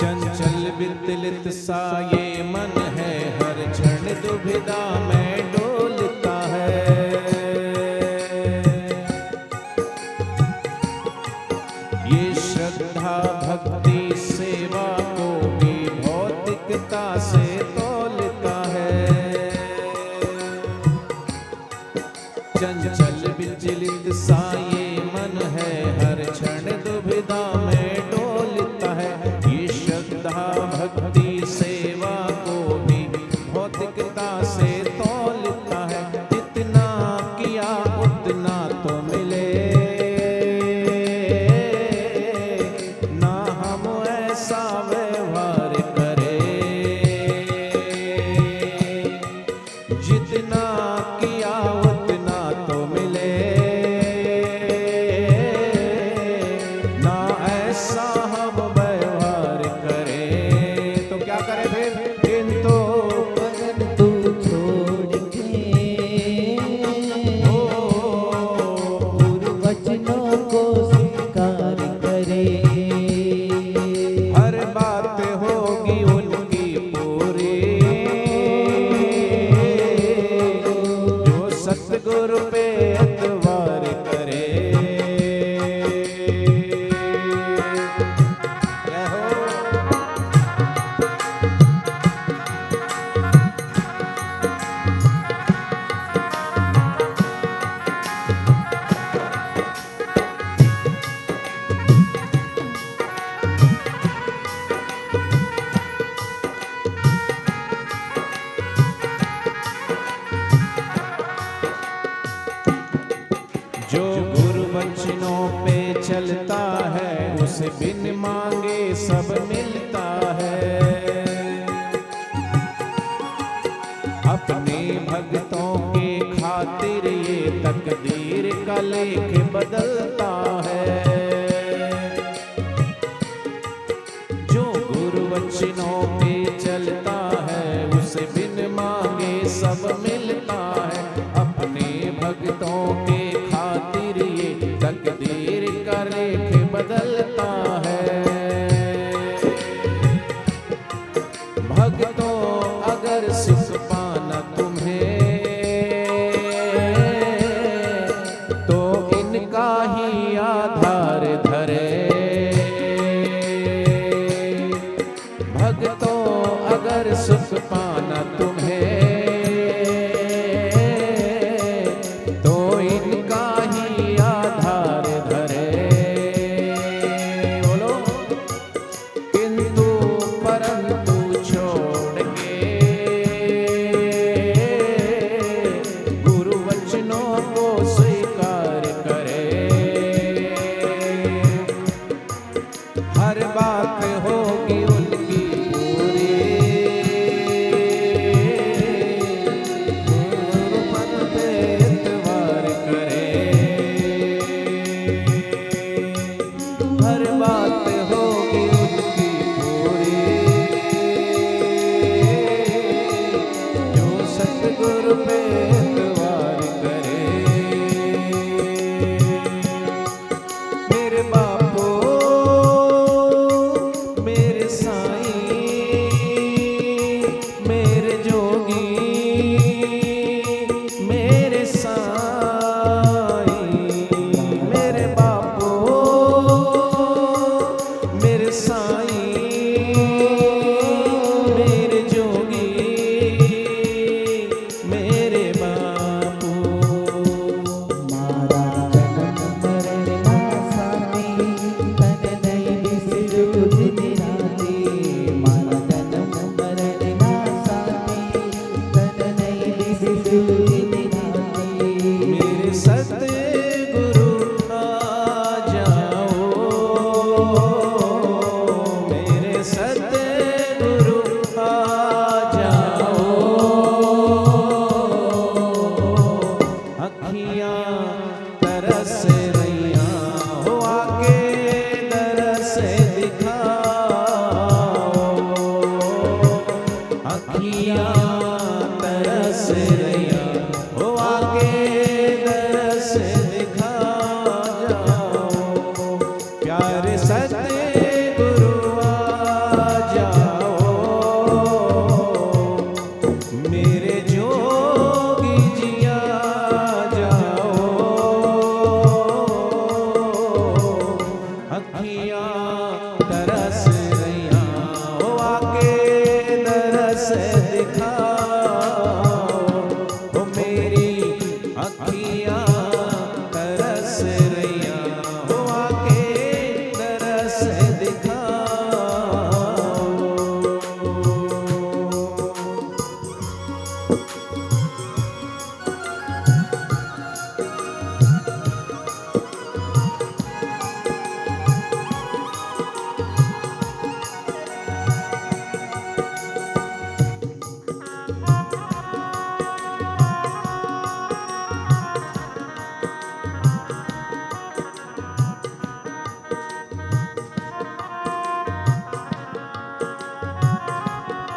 चंचल विचलित सा ये मन है, हर क्षण दुविधा में डोलता है। ये श्रद्धा भक्ति सेवा को भी भौतिकता से तोलता है। चंचल विचलित सा ये मन है, हर क्षण दुविधा में डोलता है। भक्ति सेवा को भी भौतिकता से तौलता है। जितना किया उतना तो मिले, ना हम ऐसा व्यवहार करें। जितना किया उतना तो मिले, ना ऐसा हम व्यवहार करें। तो क्या करें फिर? किंतु परंतु छोड़ के गुरु वचनों को स्वीकार करे। हर बात होगी उनकी पूरी, जो सतगुरु पे एतवार करे। जो गुरु वचनों पे चलता है, उसे बिन मांगे सब मिलता है। अपने भक्तों के खातिर ये तकदीर का लेख बदलता है। ही आधार धरे। भक्तों अगर सुख पाना तुम्हें, तो इनका ही आधार धरे। बोलो। किंतु परंतु छोड़ के गुरु वचनों को स्वीकार करे। हर बात होगी उनकी पूरी, गुरु पद पे इतवार करे। हर बात होगी उनकी पूरी, जो सतगुरु पे इतवार करे। मेरे बापू मेरे साईं मेरे जोगी मेरे साईं, मेरे बापू मेरे साईं मेरे जोगी मेरे बापू। मारा जन्म मरण ना साथी, तन नहीं बिसर तुझ निराती। मारा जन्म मरण ना साथी, तन नहीं बिसर तुझ निराती। मेरे सतगुरु आ जाओ, मेरे सतगुरु आ जाओ। अखियाँ तरस रहियां हो, आके दरस दिखाओ। अखियाँ तरस रहियां हो, आके दरस दिखा जाओ। प्यारे सतगुरु आ जाओ, मेरे जोगी जिया जाओ। अखियाँ तरस रहियां हो, आके दरस दिखाओ। ओ मेरी अखियाँ तरस रहियां हो, आके दरस दिखाओ।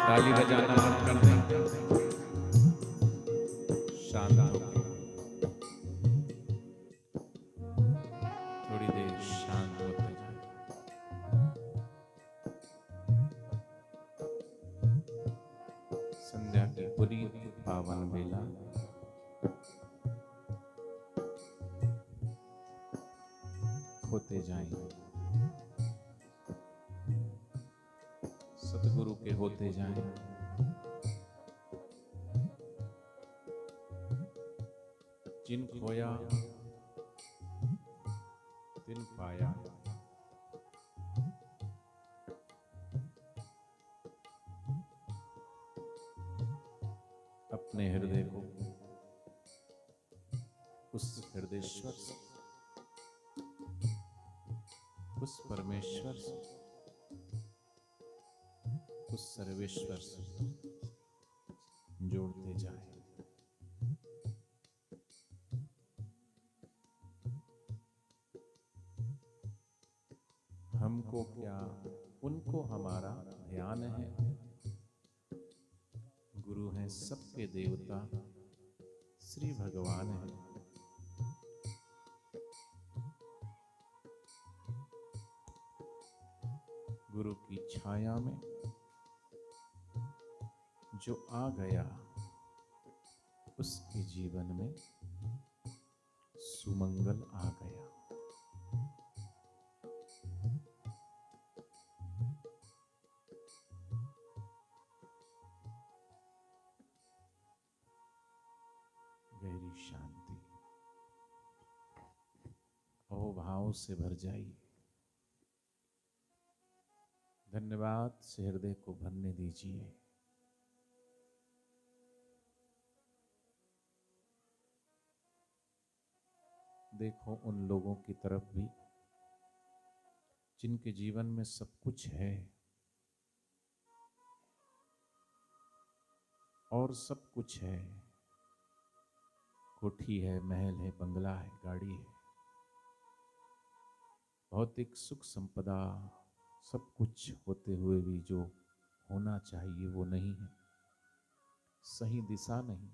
ताली बजाना बंद कर दें, शांत होकर थोड़ी देर शांत होते जाए। संध्या की पूरी पावन बेला होते जाएंगे, सतगुरु के होते जाएं। जिन खोया तिन पाया, अपने हृदय को उस हृदयेश्वर से, उस परमेश्वर से, उस सर्वेश्वर से जोड़ते जाए। हमको क्या उनको हमारा ध्यान है। गुरु हैं सबके देवता, श्री भगवान है। गुरु की छाया में जो आ गया, उसके जीवन में सुमंगल आ गया। शांति। अहोभाव से भर जाइए। धन्यवाद से हृदय को भरने दीजिए। देखो उन लोगों की तरफ भी जिनके जीवन में सब कुछ है और सब कुछ है, कोठी है, महल है, बंगला है, गाड़ी है, भौतिक सुख संपदा सब कुछ होते हुए भी जो होना चाहिए वो नहीं है। सही दिशा नहीं,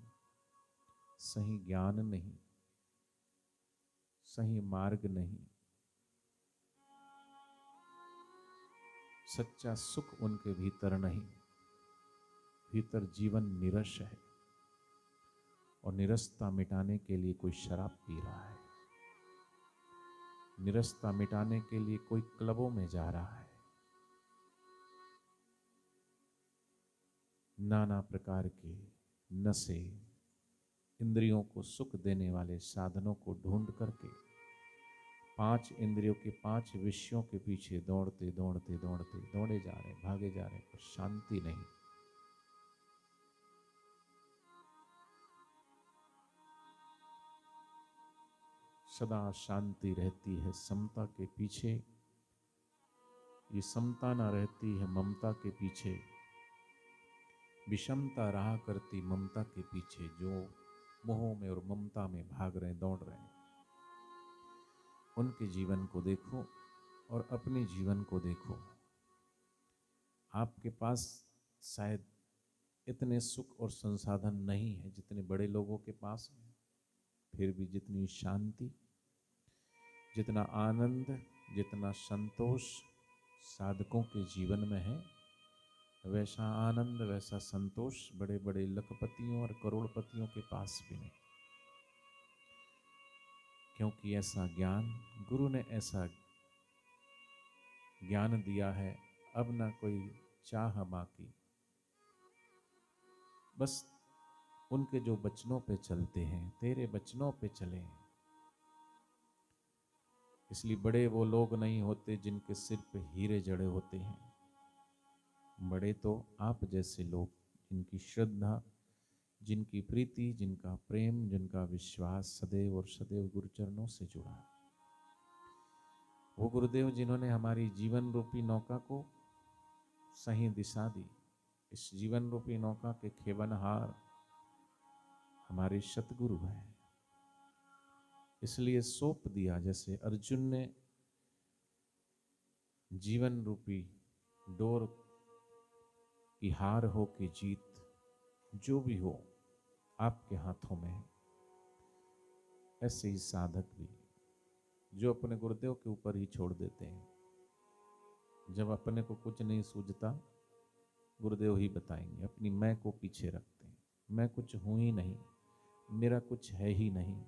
सही ज्ञान नहीं, सही मार्ग नहीं, सच्चा सुख उनके भीतर नहीं। भीतर जीवन निरस है और निरसता मिटाने के लिए कोई शराब पी रहा है, निरसता मिटाने के लिए कोई क्लबों में जा रहा है, नाना प्रकार के नशे, इंद्रियों को सुख देने वाले साधनों को ढूंढ करके 5 इंद्रियों के 5 विषयों के पीछे दौड़ते दौड़ते दौड़ते दौड़े जा रहे, भागे जा रहे, पर शांति नहीं। सदा शांति रहती है समता के पीछे। ये समता ना रहती है ममता के पीछे। विषमता रहा करती ममता के पीछे, जो मोह में और ममता में भाग रहे, दौड़ रहे हैं। उनके जीवन को देखो और अपने जीवन को देखो। आपके पास शायद इतने सुख और संसाधन नहीं है जितने बड़े लोगों के पास है, फिर भी जितनी शांति, जितना आनंद, जितना संतोष साधकों के जीवन में है, वैसा आनंद, वैसा संतोष बड़े बड़े लखपतियों और करोड़पतियों के पास भी नहीं। क्योंकि ऐसा ज्ञान, गुरु ने ऐसा ज्ञान दिया है, अब ना कोई चाह बाकी, बस उनके जो वचनों पे चलते हैं, तेरे वचनों पे चले। इसलिए बड़े वो लोग नहीं होते जिनके सिर पे हीरे जड़े होते हैं। बड़े तो आप जैसे लोग, जिनकी श्रद्धा, जिनकी प्रीति, जिनका प्रेम, जिनका विश्वास सदैव और सदैव गुरुचरणों से जुड़ा। वो गुरुदेव जिन्होंने हमारी जीवन रूपी नौका को सही दिशा दी। इस जीवन रूपी नौका के खेवनहार हमारे सतगुरु हैं। इसलिए सौंप दिया, जैसे अर्जुन ने जीवन रूपी डोर की हार हो कि जीत, जो भी हो आपके हाथों में है। ऐसे ही साधक भी जो अपने गुरुदेव के ऊपर ही छोड़ देते हैं। जब अपने को कुछ नहीं सूझता, गुरुदेव ही बताएंगे। अपनी मैं को पीछे रखते हैं। मैं कुछ हूं ही नहीं, मेरा कुछ है ही नहीं,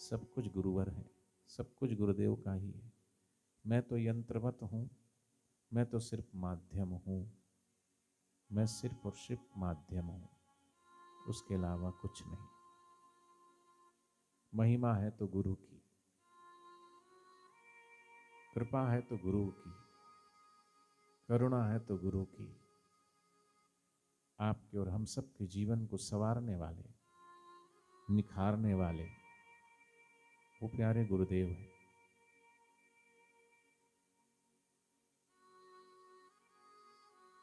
सब कुछ गुरुवर है, सब कुछ गुरुदेव का ही है। मैं तो यंत्रवत हूँ, मैं तो सिर्फ माध्यम हूँ, मैं सिर्फ और सिर्फ माध्यम हूँ, उसके अलावा कुछ नहीं। महिमा है तो गुरु की, कृपा है तो गुरु की, करुणा है तो गुरु की। आपके और हम सब के जीवन को संवारने वाले, निखारने वाले वो प्यारे गुरुदेव हैं।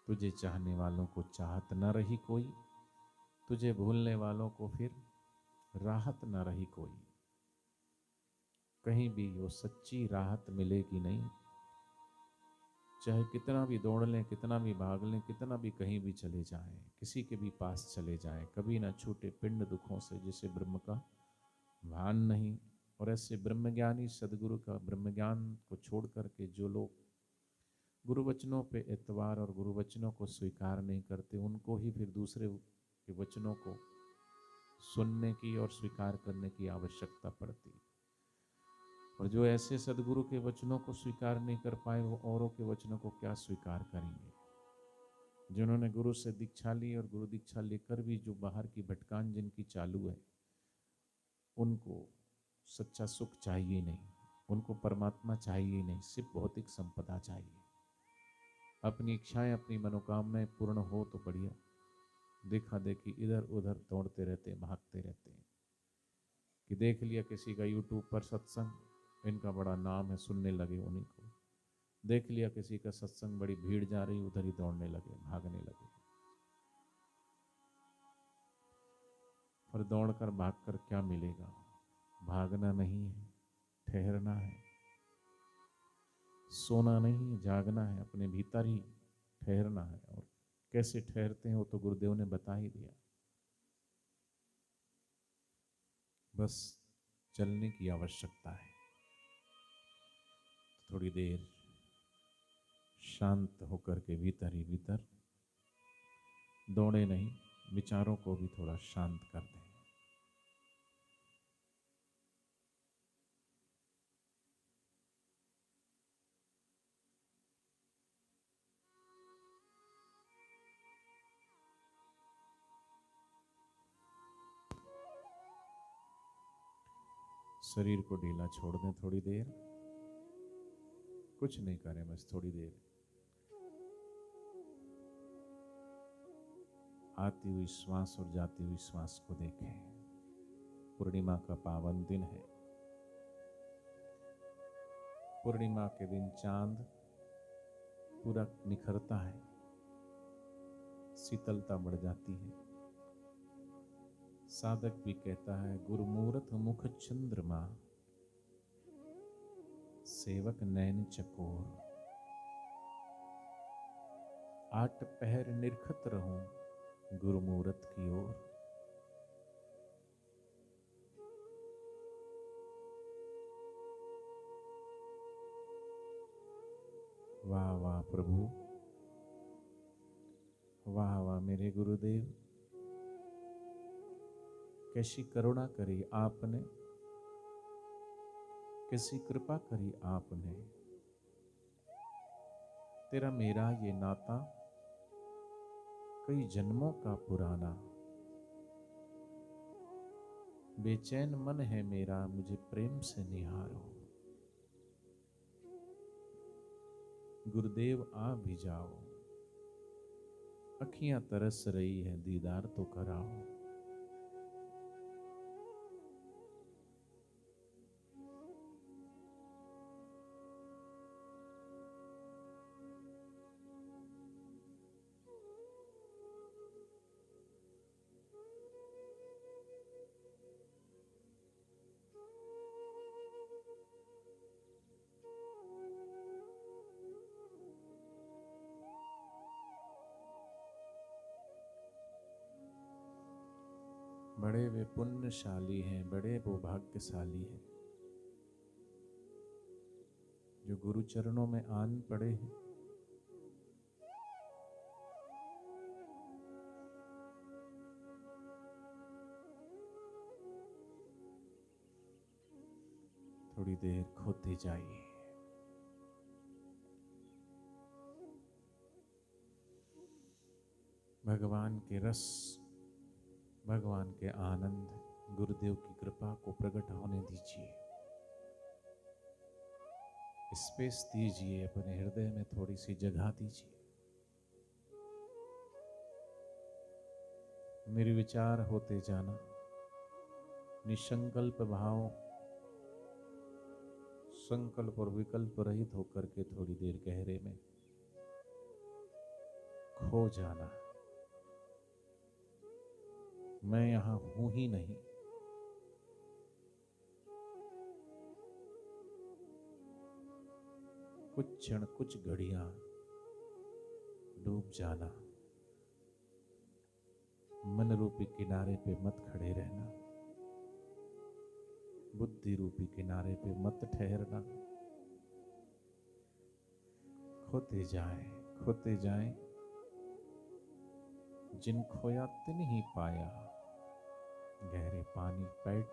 तुझे चाहने वालों को चाहत न रही कोई, तुझे भूलने वालों को फिर राहत न रही कोई। कहीं भी वो सच्ची राहत मिलेगी नहीं। चाहे कितना भी दौड़ लें, कितना भी भाग लें, कितना भी कहीं भी चले जाएं, किसी के भी पास चले जाएं, कभी ना छूटे पिंड दुखों से, जिसे ब्रह्म का भान नहीं। और ऐसे ब्रह्मज्ञानी सदगुरु का ब्रह्मज्ञान को छोड़ करके जो लोग गुरु वचनों पे एतवार और गुरु वचनों को स्वीकार नहीं करते, उनको ही फिर दूसरे के वचनों को सुनने की और स्वीकार करने की आवश्यकता पड़ती। और जो ऐसे सदगुरु के वचनों को स्वीकार नहीं कर पाए, वो औरों के वचनों को क्या स्वीकार करेंगे। जिन्होंने गुरु से दीक्षा ली और गुरु दीक्षा लेकर भी जो बाहर की भटकान जिनकी चालू है, उनको सच्चा सुख चाहिए नहीं, उनको परमात्मा चाहिए नहीं, सिर्फ भौतिक संपदा चाहिए। अपनी इच्छाएं, अपनी मनोकामनाएं पूर्ण हो तो बढ़िया, देखा देखी इधर उधर दौड़ते रहते, भागते रहते हैं। कि देख लिया किसी का यूट्यूब पर सत्संग, इनका बड़ा नाम है, सुनने लगे उन्हीं को। देख लिया किसी का सत्संग, बड़ी भीड़ जा रही, उधर ही दौड़ने लगे, भागने लगे। पर दौड़कर भागकर क्या मिलेगा? भागना नहीं है, ठहरना है। सोना नहीं, जागना है, अपने भीतर ही ठहरना है। और कैसे ठहरते हैं वो तो गुरुदेव ने बता ही दिया। बस चलने की आवश्यकता है। थोड़ी देर शांत होकर के भीतर ही भीतर दौड़े नहीं, विचारों को भी थोड़ा शांत कर दें। शरीर को ढीला छोड़ दें थोड़ी देर, कुछ नहीं करें, बस थोड़ी देर आती हुई श्वास और जाती हुई श्वास को देखें। पूर्णिमा का पावन दिन है। पूर्णिमा के दिन चांद पूरा निखरता है, शीतलता बढ़ जाती है। साधक भी कहता है, गुरुमूरत मुख चंद्रमा, सेवक नैन चकोर। 8 पहर निरखत रहूं गुरुमूरत की ओर। वाह वाह प्रभु, वाह वाह मेरे गुरुदेव, कैसी करुणा करी आपने, कैसी कृपा करी आपने। तेरा मेरा ये नाता कई जन्मों का पुराना। बेचैन मन है मेरा, मुझे प्रेम से निहारो। गुरुदेव आ भी जाओ, अखियां तरस रही है, दीदार तो कराओ। बड़े वे पुण्यशाली हैं, बड़े वो भाग्यशाली हैं जो गुरु चरणों में आन पड़े हैं। थोड़ी देर खोते जाइए। भगवान के रस, भगवान के आनंद, गुरुदेव की कृपा को प्रकट होने दीजिए। स्पेस दीजिए, अपने हृदय में थोड़ी सी जगह दीजिए। निर्विचार होते जाना, निसंकल्प भाव, संकल्प और विकल्प रहित होकर के थोड़ी देर गहरे में खो जाना। मैं यहां हूं ही नहीं, कुछ क्षण, कुछ घड़ियां डूब जाना। मन रूपी किनारे पे मत खड़े रहना, बुद्धि रूपी किनारे पे मत ठहरना। खोते जाए, खोते जाए, जिन खोया तिन ही पाया। गहरे पानी बैठ,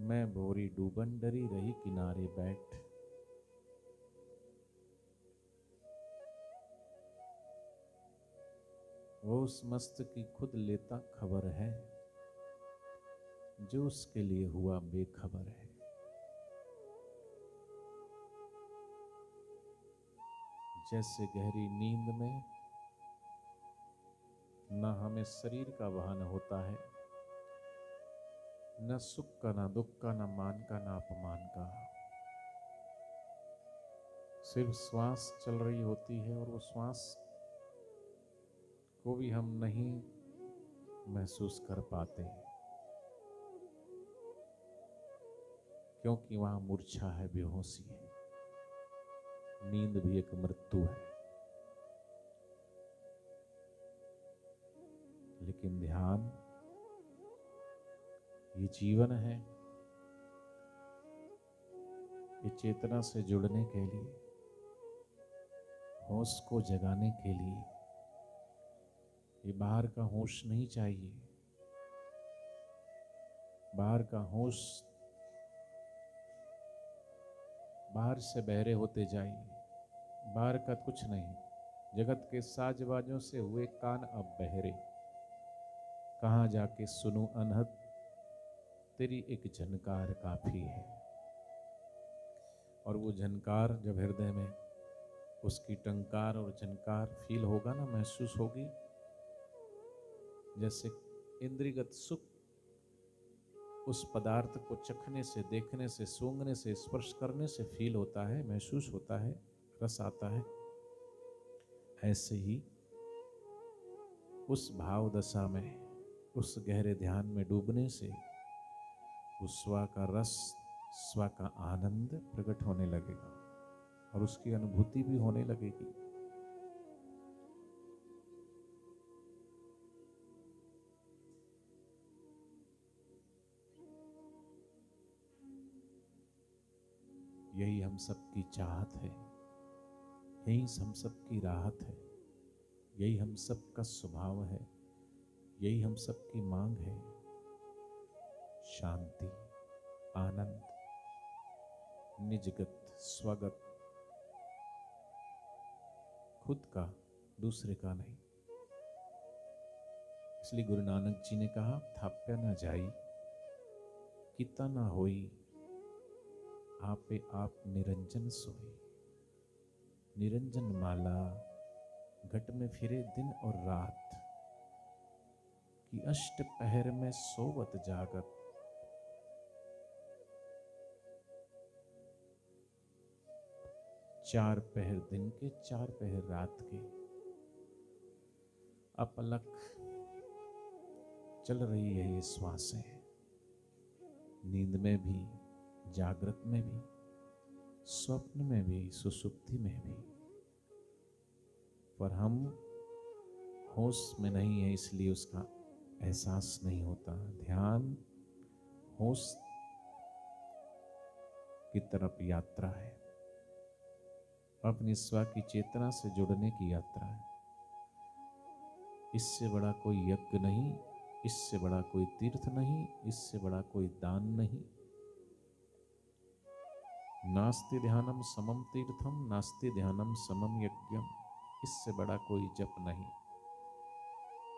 मैं भोरी डूबन डरी रही किनारे बैठ। वो उस मस्त की खुद लेता खबर है, जो उसके लिए हुआ बेखबर है। जैसे गहरी नींद में न हमें शरीर का वहन होता है, न सुख का, न दुख का, न मान का, न अपमान का। सिर्फ श्वास चल रही होती है और वो श्वास को भी हम नहीं महसूस कर पाते, क्योंकि वहां मूर्छा है, बेहोशी है। नींद भी एक मृत्यु है। लेकिन ध्यान ये जीवन है, ये चेतना से जुड़ने के लिए, होश को जगाने के लिए। ये बाहर का होश नहीं चाहिए। बाहर का होश बाहर से बहरे होते जाइए, बाहर का कुछ नहीं। जगत के साजबाजों से हुए कान अब बहरे, कहाँ जाके सुनूं अनहद, तेरी एक झनकार काफी है। और वो झनकार जब हृदय में उसकी टंकार और झनकार फील होगा ना, महसूस होगी, जैसे इंद्रियगत सुख उस पदार्थ को चखने से, देखने से, सूंघने से, स्पर्श करने से फील होता है, महसूस होता है, रस आता है। ऐसे ही उस भाव दशा में, उस गहरे ध्यान में डूबने से उस स्व का रस, स्व का आनंद प्रकट होने लगेगा और उसकी अनुभूति भी होने लगेगी। यही हम सबकी चाहत है, यही हम सबकी राहत है, यही हम सबका स्वभाव है, यही हम सबकी मांग है। शांति, आनंद, निजगत, स्वगत, खुद का, दूसरे का नहीं। इसलिए गुरु नानक जी ने कहा, थाप्या ना जाई, किता ना होई, आपे आप निरंजन सोई। निरंजन माला घट में फिरे दिन और रात, कि अष्ट पहर में सोवत जागत। चार पहर दिन के, चार पहर रात के, अपलक चल रही है ये श्वासें, नींद में भी, जागृत में भी, स्वप्न में भी, सुसुप्ति में भी। पर हम होश में नहीं है, इसलिए उसका एहसास नहीं होता। ध्यान होश की तरफ यात्रा है, अपनी स्व की चेतना से जुड़ने की यात्रा है। इससे बड़ा कोई यज्ञ नहीं, इससे बड़ा कोई तीर्थ नहीं, इससे बड़ा कोई दान नहीं। नास्ति ध्यानम समम तीर्थम, नास्ति ध्यानम समम यज्ञम। इससे बड़ा कोई जप नहीं।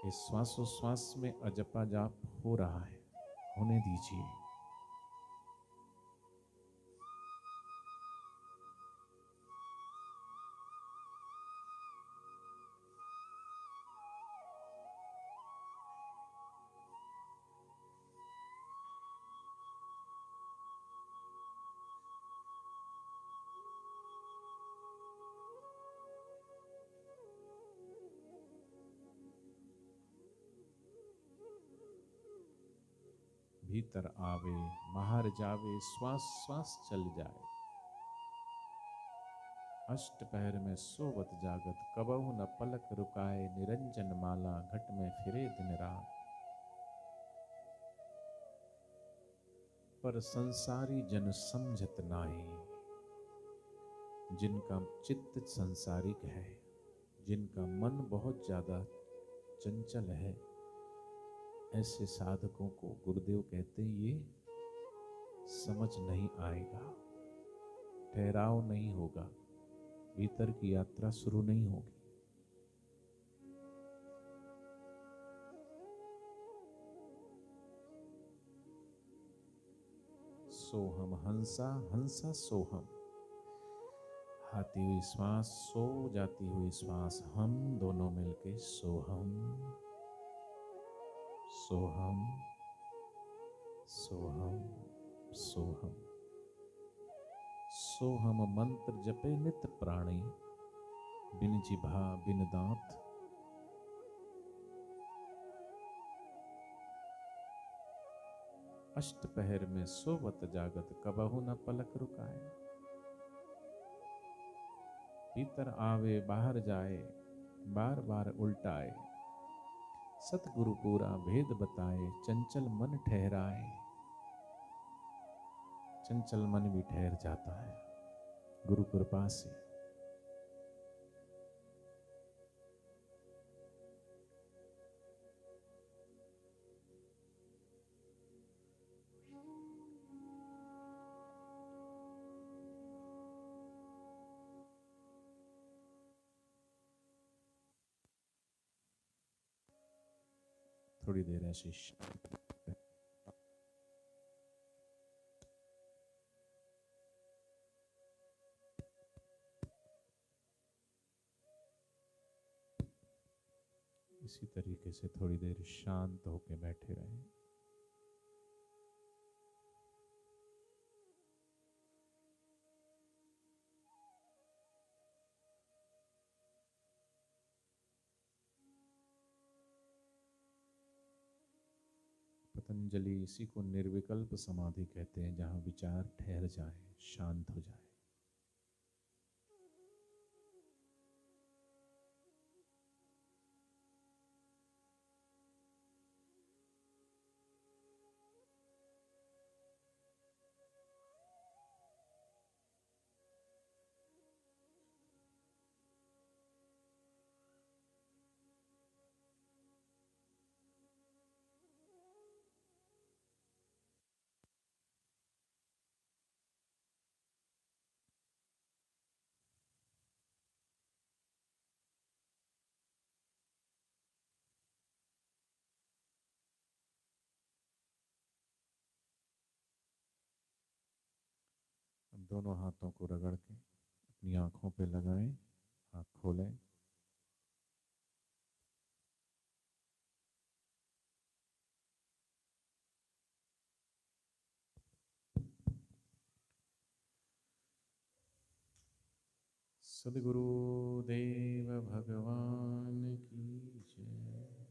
इस श्वासोश्वास में अजपा जाप हो रहा है, होने दीजिए। भीतर आवे, बाहर जावे, श्वास श्वास चल जाए। अष्ट पहर में सोवत जागत, कबहु न पलक रुकाए। निरंजन माला घट में फिरे दिन रात। पर संसारी जन समझत नाहीं, जिनका चित्त संसारिक है, जिनका मन बहुत ज्यादा चंचल है, ऐसे साधकों को गुरुदेव कहते ये समझ नहीं आएगा, ठहराव नहीं होगा, भीतर की यात्रा शुरू नहीं होगी। सोहम, हंसा हंसा सोहम, आती हुई श्वास, सो जाती हुई श्वास, हम दोनों मिलके सोहम सोहम सोहम सोहम। सोहम मंत्र जपे नित प्राणी, बिन जिभा बिन दांत। अष्ट पहर में सोवत जागत, कबहु न पलक रुकाए। भीतर आवे बाहर जाए, बार बार उल्टाए। सतगुरु पूरा भेद बताए, चंचल मन ठहराए। चंचल मन भी ठहर जाता है गुरु कृपा से। थोड़ी देर ऐसे इसी तरीके से थोड़ी देर शांत होकर बैठे रहें। पतंजलि इसी को निर्विकल्प समाधि कहते हैं, जहां विचार ठहर जाए, शांत हो जाए। अब दोनों हाथों को रगड़ के अपनी आंखों पे लगाएं, आंख खोलें। सदगुरु देव भगवान की जय।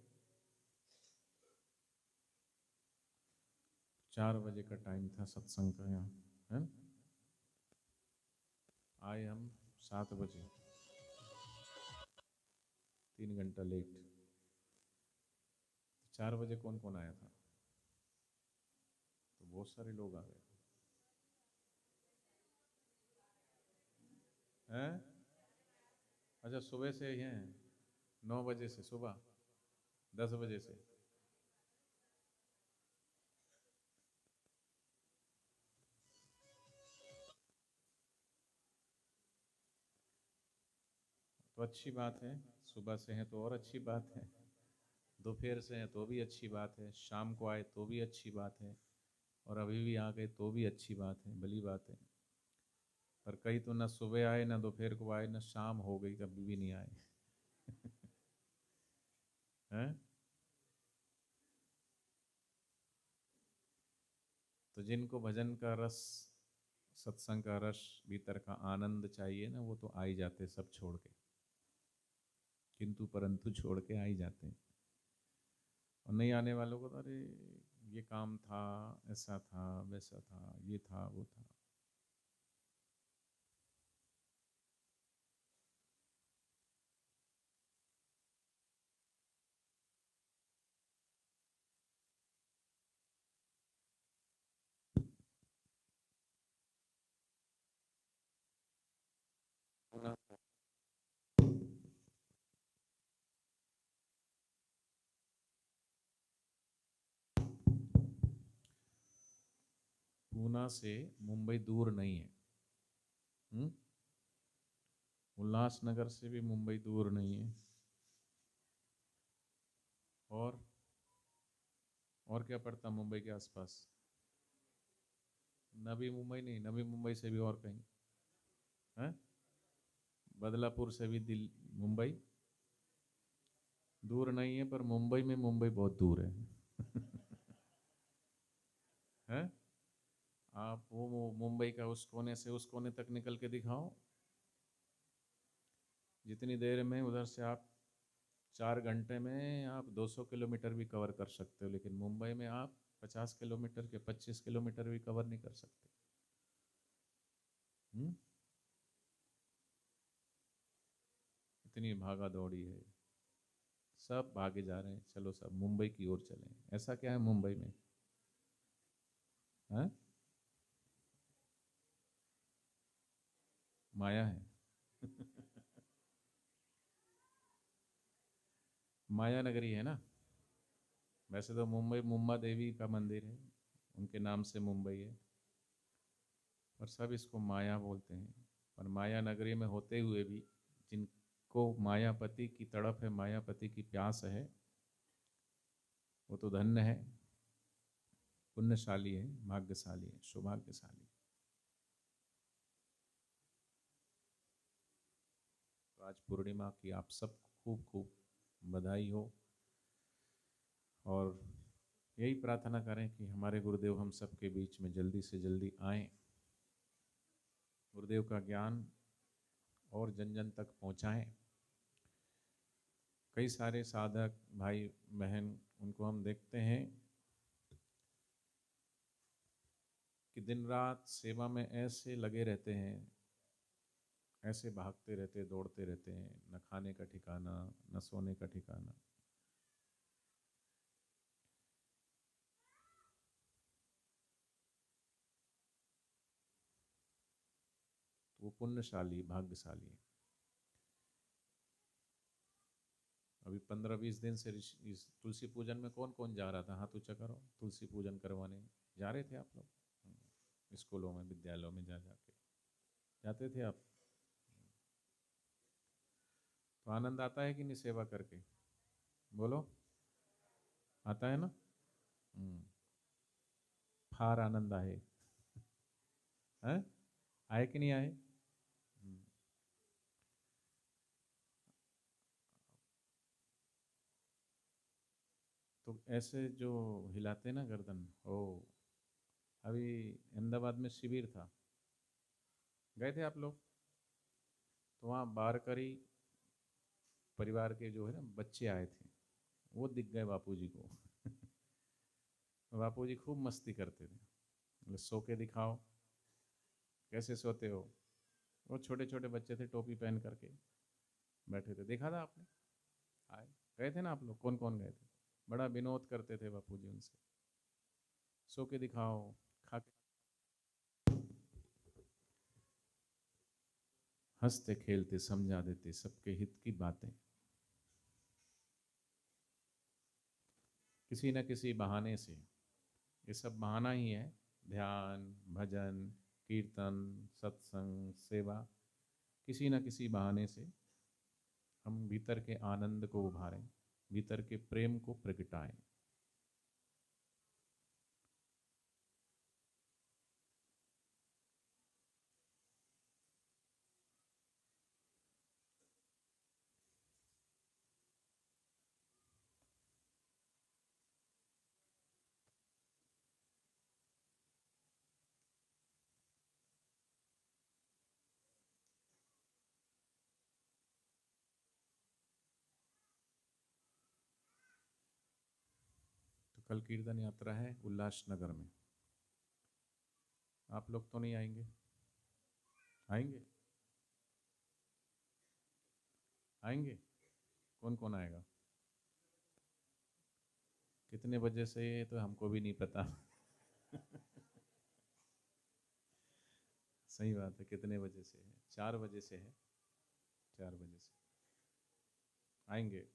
4 बजे का टाइम था सत्संग का, यहाँ है। आए हम 7 बजे, 3 घंटा लेट। 4 बजे कौन कौन आया था? तो बहुत सारे लोग आ गए हैं। अच्छा, सुबह से ही हैं, 9 बजे से, सुबह 10 बजे से। तो अच्छी बात है, सुबह से हैं तो और अच्छी बात है, दोपहर से हैं तो भी अच्छी बात है, शाम को आए तो भी अच्छी बात है, और अभी भी आ गए तो भी अच्छी बात है, भली बात है। पर कई तो ना सुबह आए, ना दोपहर को आए, ना शाम हो गई कभी भी नहीं आए हैं। तो जिनको भजन का रस, सत्संग का रस, भीतर का आनंद चाहिए ना, वो तो आ ही जाते सब छोड़ के, किंतु परंतु छोड़ के आ ही जाते हैं। और नहीं आने वालों को तो अरे ये काम था, ऐसा था, वैसा था, ये था, वो था। पूना से मुंबई दूर नहीं है। उल्लासनगर से भी मुंबई दूर नहीं है। और क्या पड़ता मुंबई के आसपास? नवी मुंबई नहीं, नवी मुंबई से भी और कहीं है, बदलापुर से भी दिल मुंबई दूर नहीं है, पर मुंबई में मुंबई बहुत दूर है। हैं? आप वो मुंबई का उस कोने से उस कोने तक निकल के दिखाओ, जितनी देर में उधर से आप 4 घंटे में आप 200 किलोमीटर भी कवर कर सकते हो, लेकिन मुंबई में आप 50 किलोमीटर के 25 किलोमीटर भी कवर नहीं कर सकते। इतनी भागा दौड़ी है, सब भागे जा रहे हैं, चलो सब मुंबई की ओर चलें। ऐसा क्या है मुंबई में? है माया है। माया नगरी है ना। वैसे तो मुंबई मुंबा देवी का मंदिर है, उनके नाम से मुंबई है, और सब इसको माया बोलते हैं। और माया नगरी में होते हुए भी जिनको मायापति की तड़प है, मायापति की प्यास है, वो तो धन्य है, पुण्यशाली है, भाग्यशाली है, सौभाग्यशाली। तो आज पूर्णिमा की आप सब खूब खूब बधाई हो, और यही प्रार्थना करें कि हमारे गुरुदेव हम सब के बीच में जल्दी से जल्दी आएं, गुरुदेव का ज्ञान और जन जन तक पहुंचाएं। कई सारे साधक भाई बहन, उनको हम देखते हैं कि दिन रात सेवा में ऐसे लगे रहते हैं, ऐसे भागते रहते, दौड़ते रहते हैं, न खाने का ठिकाना, न सोने का ठिकाना। तो वो पुण्यशाली, भाग्यशाली है। अभी 15-20 दिन से इस तुलसी पूजन में कौन कौन जा रहा था? हाथ ऊंचा करो। तुलसी पूजन करवाने जा रहे थे आप लोग? स्कूलों में, विद्यालयों में जा जाके जाते थे आप? तो आनंद आता है कि नहीं सेवा करके? बोलो, आता है ना? फार आनंद आहे। हैं? आए कि नहीं आए? तो ऐसे जो हिलाते ना गर्दन, ओ अभी अहमदाबाद में शिविर था, गए थे आप लोग? तो वहाँ बारकरी परिवार के जो है ना बच्चे आए थे, वो दिख गए बापूजी को। बापूजी खूब मस्ती करते थे, बोले सो के दिखाओ, कैसे सोते हो? वो छोटे छोटे बच्चे थे, टोपी पहन करके बैठे थे, देखा था आपने? आए, गए थे ना आप लोग? कौन कौन गए थे? बड़ा विनोद करते थे बापूजी उनसे, सो के दिखाओ, खा के, हंसते खेलते समझा देते सबके हित की बातें, किसी न किसी बहाने से। ये सब बहाना ही है, ध्यान, भजन, कीर्तन, सत्संग, सेवा, किसी न किसी बहाने से हम भीतर के आनंद को उभारें, भीतर के प्रेम को प्रगटाएं। तो कल कीर्तन यात्रा है उल्लासनगर में, आप लोग तो नहीं आएंगे? आएंगे? आएंगे? कौन कौन आएगा? कितने बजे से, ये तो हमको भी नहीं पता। सही बात है, कितने बजे से है? 4 बजे से है, 4 बजे से आएंगे।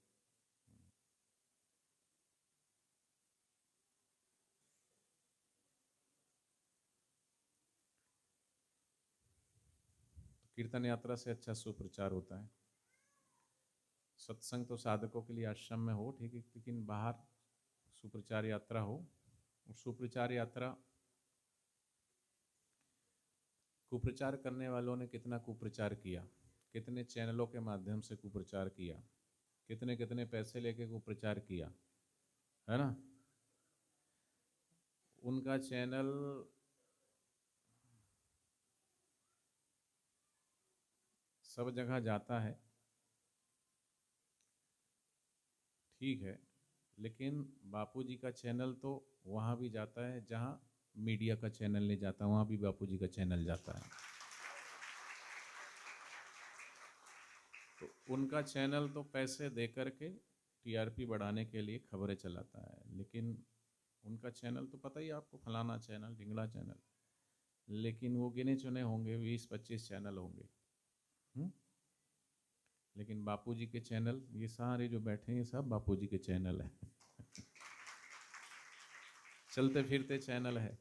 तो कीर्तन यात्रा से अच्छा सुप्रचार होता है। सत्संग तो साधकों के लिए आश्रम में हो, ठीक है, लेकिन बाहर सुप्रचार यात्रा हो, और सुप्रचार यात्रा कुप्रचार करने वालों ने कितना कुप्रचार किया, कितने चैनलों के माध्यम से कुप्रचार किया, कितने कितने पैसे लेके कुप्रचार किया, है ना। उनका चैनल सब जगह जाता है, ठीक है, लेकिन बापूजी का चैनल तो वहाँ भी जाता है जहाँ मीडिया का चैनल नहीं जाता, वहाँ भी बापूजी का चैनल जाता है। तो उनका चैनल तो पैसे दे कर के टीआरपी बढ़ाने के लिए खबरें चलाता है, लेकिन उनका चैनल तो पता ही आपको, फलाना चैनल, ढिंगड़ा चैनल, लेकिन वो गिने चुने होंगे, 20-25 चैनल होंगे। लेकिन बापूजी के चैनल, ये सारे जो बैठे हैं सब बापूजी के चैनल है। चलते फिरते चैनल है।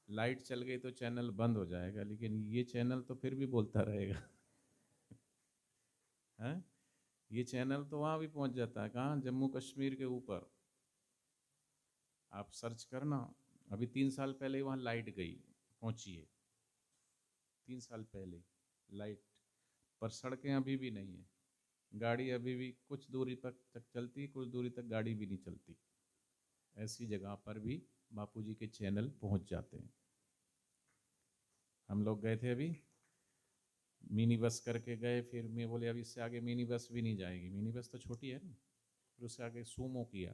लाइट चल गई तो चैनल बंद हो जाएगा, लेकिन ये चैनल तो फिर भी बोलता रहेगा। है? ये चैनल तो वहाँ भी पहुँच जाता है, कहाँ, जम्मू कश्मीर के ऊपर। आप सर्च करना, अभी 3 साल पहले वहाँ लाइट गई, पहुँचिए, 3 साल पहले लाइट, पर सड़कें अभी भी नहीं है, गाड़ी अभी भी कुछ दूरी तक चलती, कुछ दूरी तक गाड़ी भी नहीं चलती। ऐसी जगह पर भी बापूजी के चैनल पहुँच जाते हैं। हम लोग गए थे अभी, मिनी बस करके गए, फिर मैं बोले अब इससे आगे मिनी बस भी नहीं जाएगी, मिनी बस तो छोटी है ना, फिर उससे आगे सूमो किया,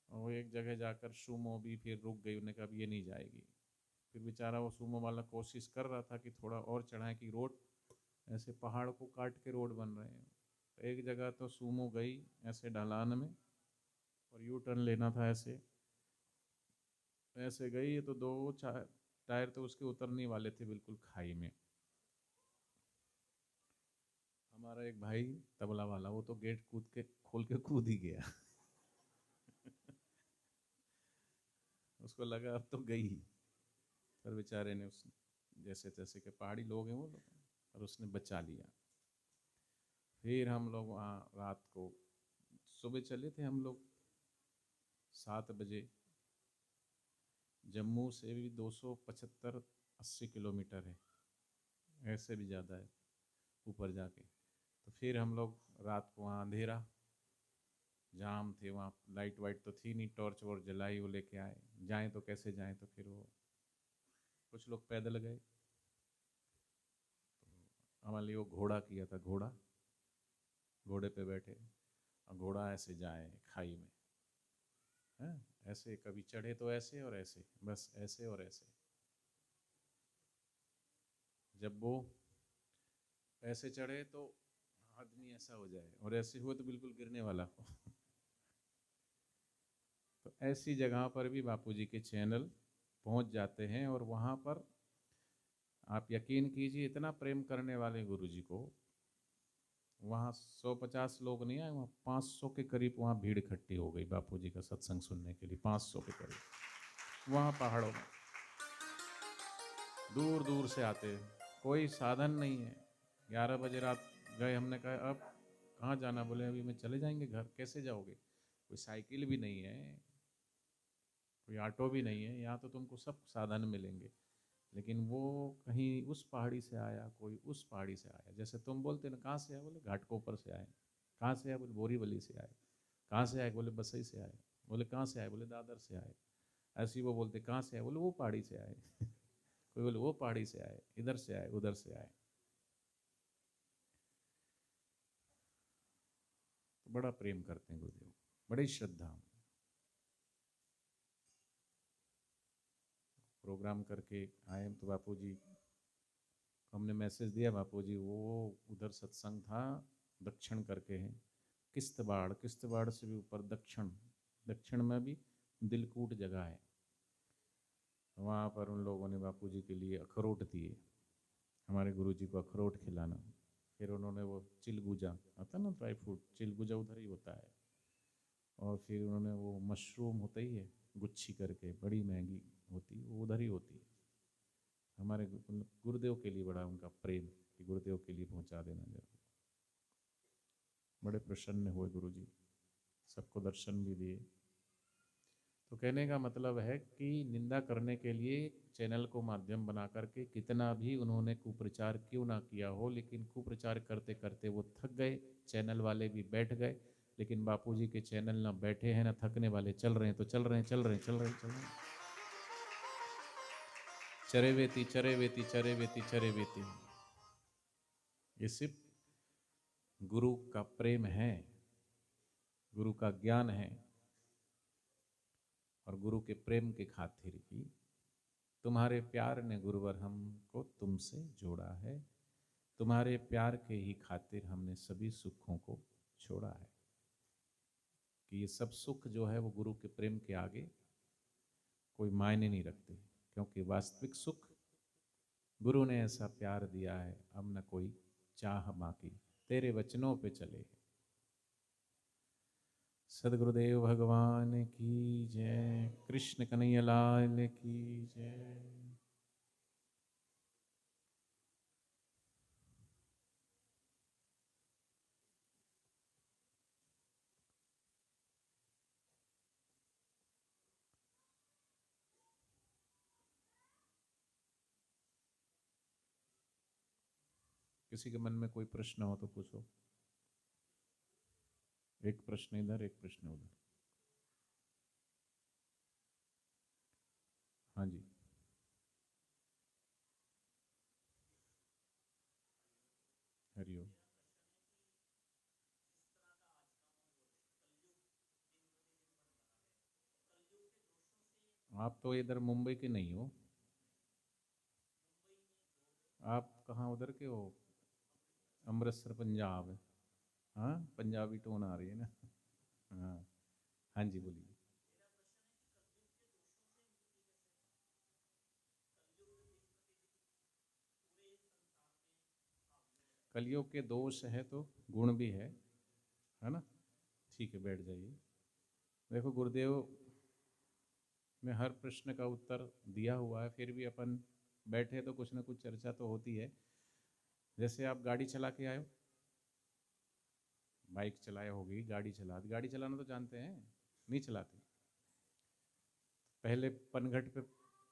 और वो एक जगह जाकर सूमो भी फिर रुक गई, उन्होंने कहा अब ये नहीं जाएगी। फिर बेचारा वो सूमो वाला कोशिश कर रहा था कि थोड़ा और चढ़ाएं, कि रोड ऐसे पहाड़ को काट के रोड बन रहे हैं। तो एक जगह तो सूमो गई ऐसे ढलान में, और यू टर्न लेना था, ऐसे ऐसे गई तो 2 टायर तो उसके उतरने वाले थे बिल्कुल खाई में। हमारा एक भाई तबला वाला, वो तो गेट खोल के कूद ही गया। उसको लगा अब तो गई, पर बेचारे ने उस जैसे तैसे के, पहाड़ी लोग हैं वो लोग, और उसने बचा लिया। फिर हम लोग वहाँ रात को, सुबह चले थे हम लोग 7 बजे, जम्मू से भी 275-80 किलोमीटर है, ऐसे भी ज़्यादा है ऊपर जाके। तो फिर हम लोग रात को, वहाँ अंधेरा, जाम थे वहाँ, लाइट वाइट तो थी नहीं, टॉर्च वॉर्च जलाई, वो लेके आए, जाएं तो कैसे जाएं, तो फिर वो कुछ लोग पैदल गए। तो हमारे लिए वो घोड़ा किया था, घोड़े पे बैठे, और घोड़ा ऐसे जाए खाई में, है ऐसे, कभी चढ़े तो ऐसे और ऐसे, बस ऐसे और ऐसे। जब वो ऐसे चढ़े तो आदमी ऐसा हो जाए, और ऐसे हुए तो बिल्कुल गिरने वाला हो। तो ऐसी जगह पर भी बापूजी के चैनल पहुंच जाते हैं, और वहाँ पर आप यकीन कीजिए, इतना प्रेम करने वाले गुरुजी को, वहाँ 150 लोग नहीं आए, वहाँ 500 के करीब वहाँ भीड़ इकट्ठी हो गई बापूजी का सत्संग सुनने के लिए, 500 के करीब, वहाँ पहाड़ों में दूर दूर से आते हैं, कोई साधन नहीं है। 11 बजे रात गए, हमने कहा अब कहाँ जाना, बोले अभी मैं चले जाएंगे घर। कैसे जाओगे, कोई साइकिल भी नहीं है, कोई ऑटो भी नहीं है, यहाँ तो तुमको सब साधन मिलेंगे, लेकिन वो कहीं उस पहाड़ी से आया, कोई उस पहाड़ी से आया। जैसे तुम बोलते ना, कहाँ से आए, बोले घाटकोपर से आए। कहाँ से आए, बोले बोरीवली से आए। कहाँ से आए, बोले बसई से आए। बोले कहाँ से आए, बोले दादर से आए। ऐसे ही वो बोलते कहाँ से आए, बोले वो पहाड़ी से आए। कोई बोले वो पहाड़ी से आए, इधर से आए, उधर से आए। तो बड़ा प्रेम करते हैं गुरुदेव, बड़ी श्रद्धा। प्रोग्राम करके आए तो बापूजी, हमने मैसेज दिया, बापूजी वो उधर सत्संग था, दक्षिण करके है, किश्तवाड़ से भी ऊपर दक्षिण में भी दिलकूट जगह है, वहाँ पर उन लोगों ने बापूजी के लिए अखरोट दिए, हमारे गुरुजी को अखरोट खिलाना। फिर उन्होंने वो चिलगुजा आता ना, ड्राई फ्रूट, चिलगुजा उधर ही होता है। और फिर उन्होंने वो मशरूम होता ही है, गुच्छी करके, बड़ी महंगी होती, वो उधर ही होती है। हमारे गुरुदेव के लिए बड़ा उनका प्रेम, कि गुरुदेव के लिए पहुंचा देना जरूर। बड़े प्रसन्न हुए गुरुजी, सबको दर्शन भी दिए। तो कहने का मतलब है कि निंदा करने के लिए चैनल को माध्यम बना करके कितना भी उन्होंने कुप्रचार क्यों ना किया हो, लेकिन कुप्रचार करते करते वो थक गए, चैनल वाले भी बैठ गए, लेकिन बापूजी के चैनल ना बैठे हैं ना थकने वाले, चल रहे हैं तो चल रहे हैं, चल रहे हैं, चल रहे हैं, चल रहे हैं। चरे वेती चरे वेती चरे वेती चरे वेती। ये सिर्फ गुरु का प्रेम है, गुरु का ज्ञान है, और गुरु के प्रेम के खातिर ही तुम्हारे प्यार ने गुरुवर हमको तुमसे जोड़ा है, तुम्हारे प्यार के ही खातिर हमने सभी सुखों को छोड़ा है। कि ये सब सुख जो है वो गुरु के प्रेम के आगे कोई मायने नहीं रखते, क्योंकि वास्तविक सुख गुरु ने ऐसा प्यार दिया है, अब न कोई चाह बाकी, तेरे वचनों पे चले। सदगुरुदेव भगवान की जय, कृष्ण कन्हैया लाल की जय। किसी के मन में कोई प्रश्न हो तो पूछो। एक प्रश्न इधर, एक प्रश्न उधर। हाँ जी। हरिओम। आप तो इधर मुंबई के नहीं हो, आप कहाँ उधर के हो? अमृतसर पंजाब। हाँ, पंजाबी टोन आ रही है ना। हाँ। हाँ जी, बोलिए। कलयुग के दोष है तो गुण भी है ना। ठीक है, बैठ जाइए। देखो, गुरुदेव ने हर प्रश्न का उत्तर दिया हुआ है, फिर भी अपन बैठे तो कुछ ना कुछ चर्चा तो होती है। जैसे आप गाड़ी चला के आए हो, बाइक चलाया होगी, गाड़ी चलाना तो जानते हैं? नहीं चलाते? पहले पनघट पे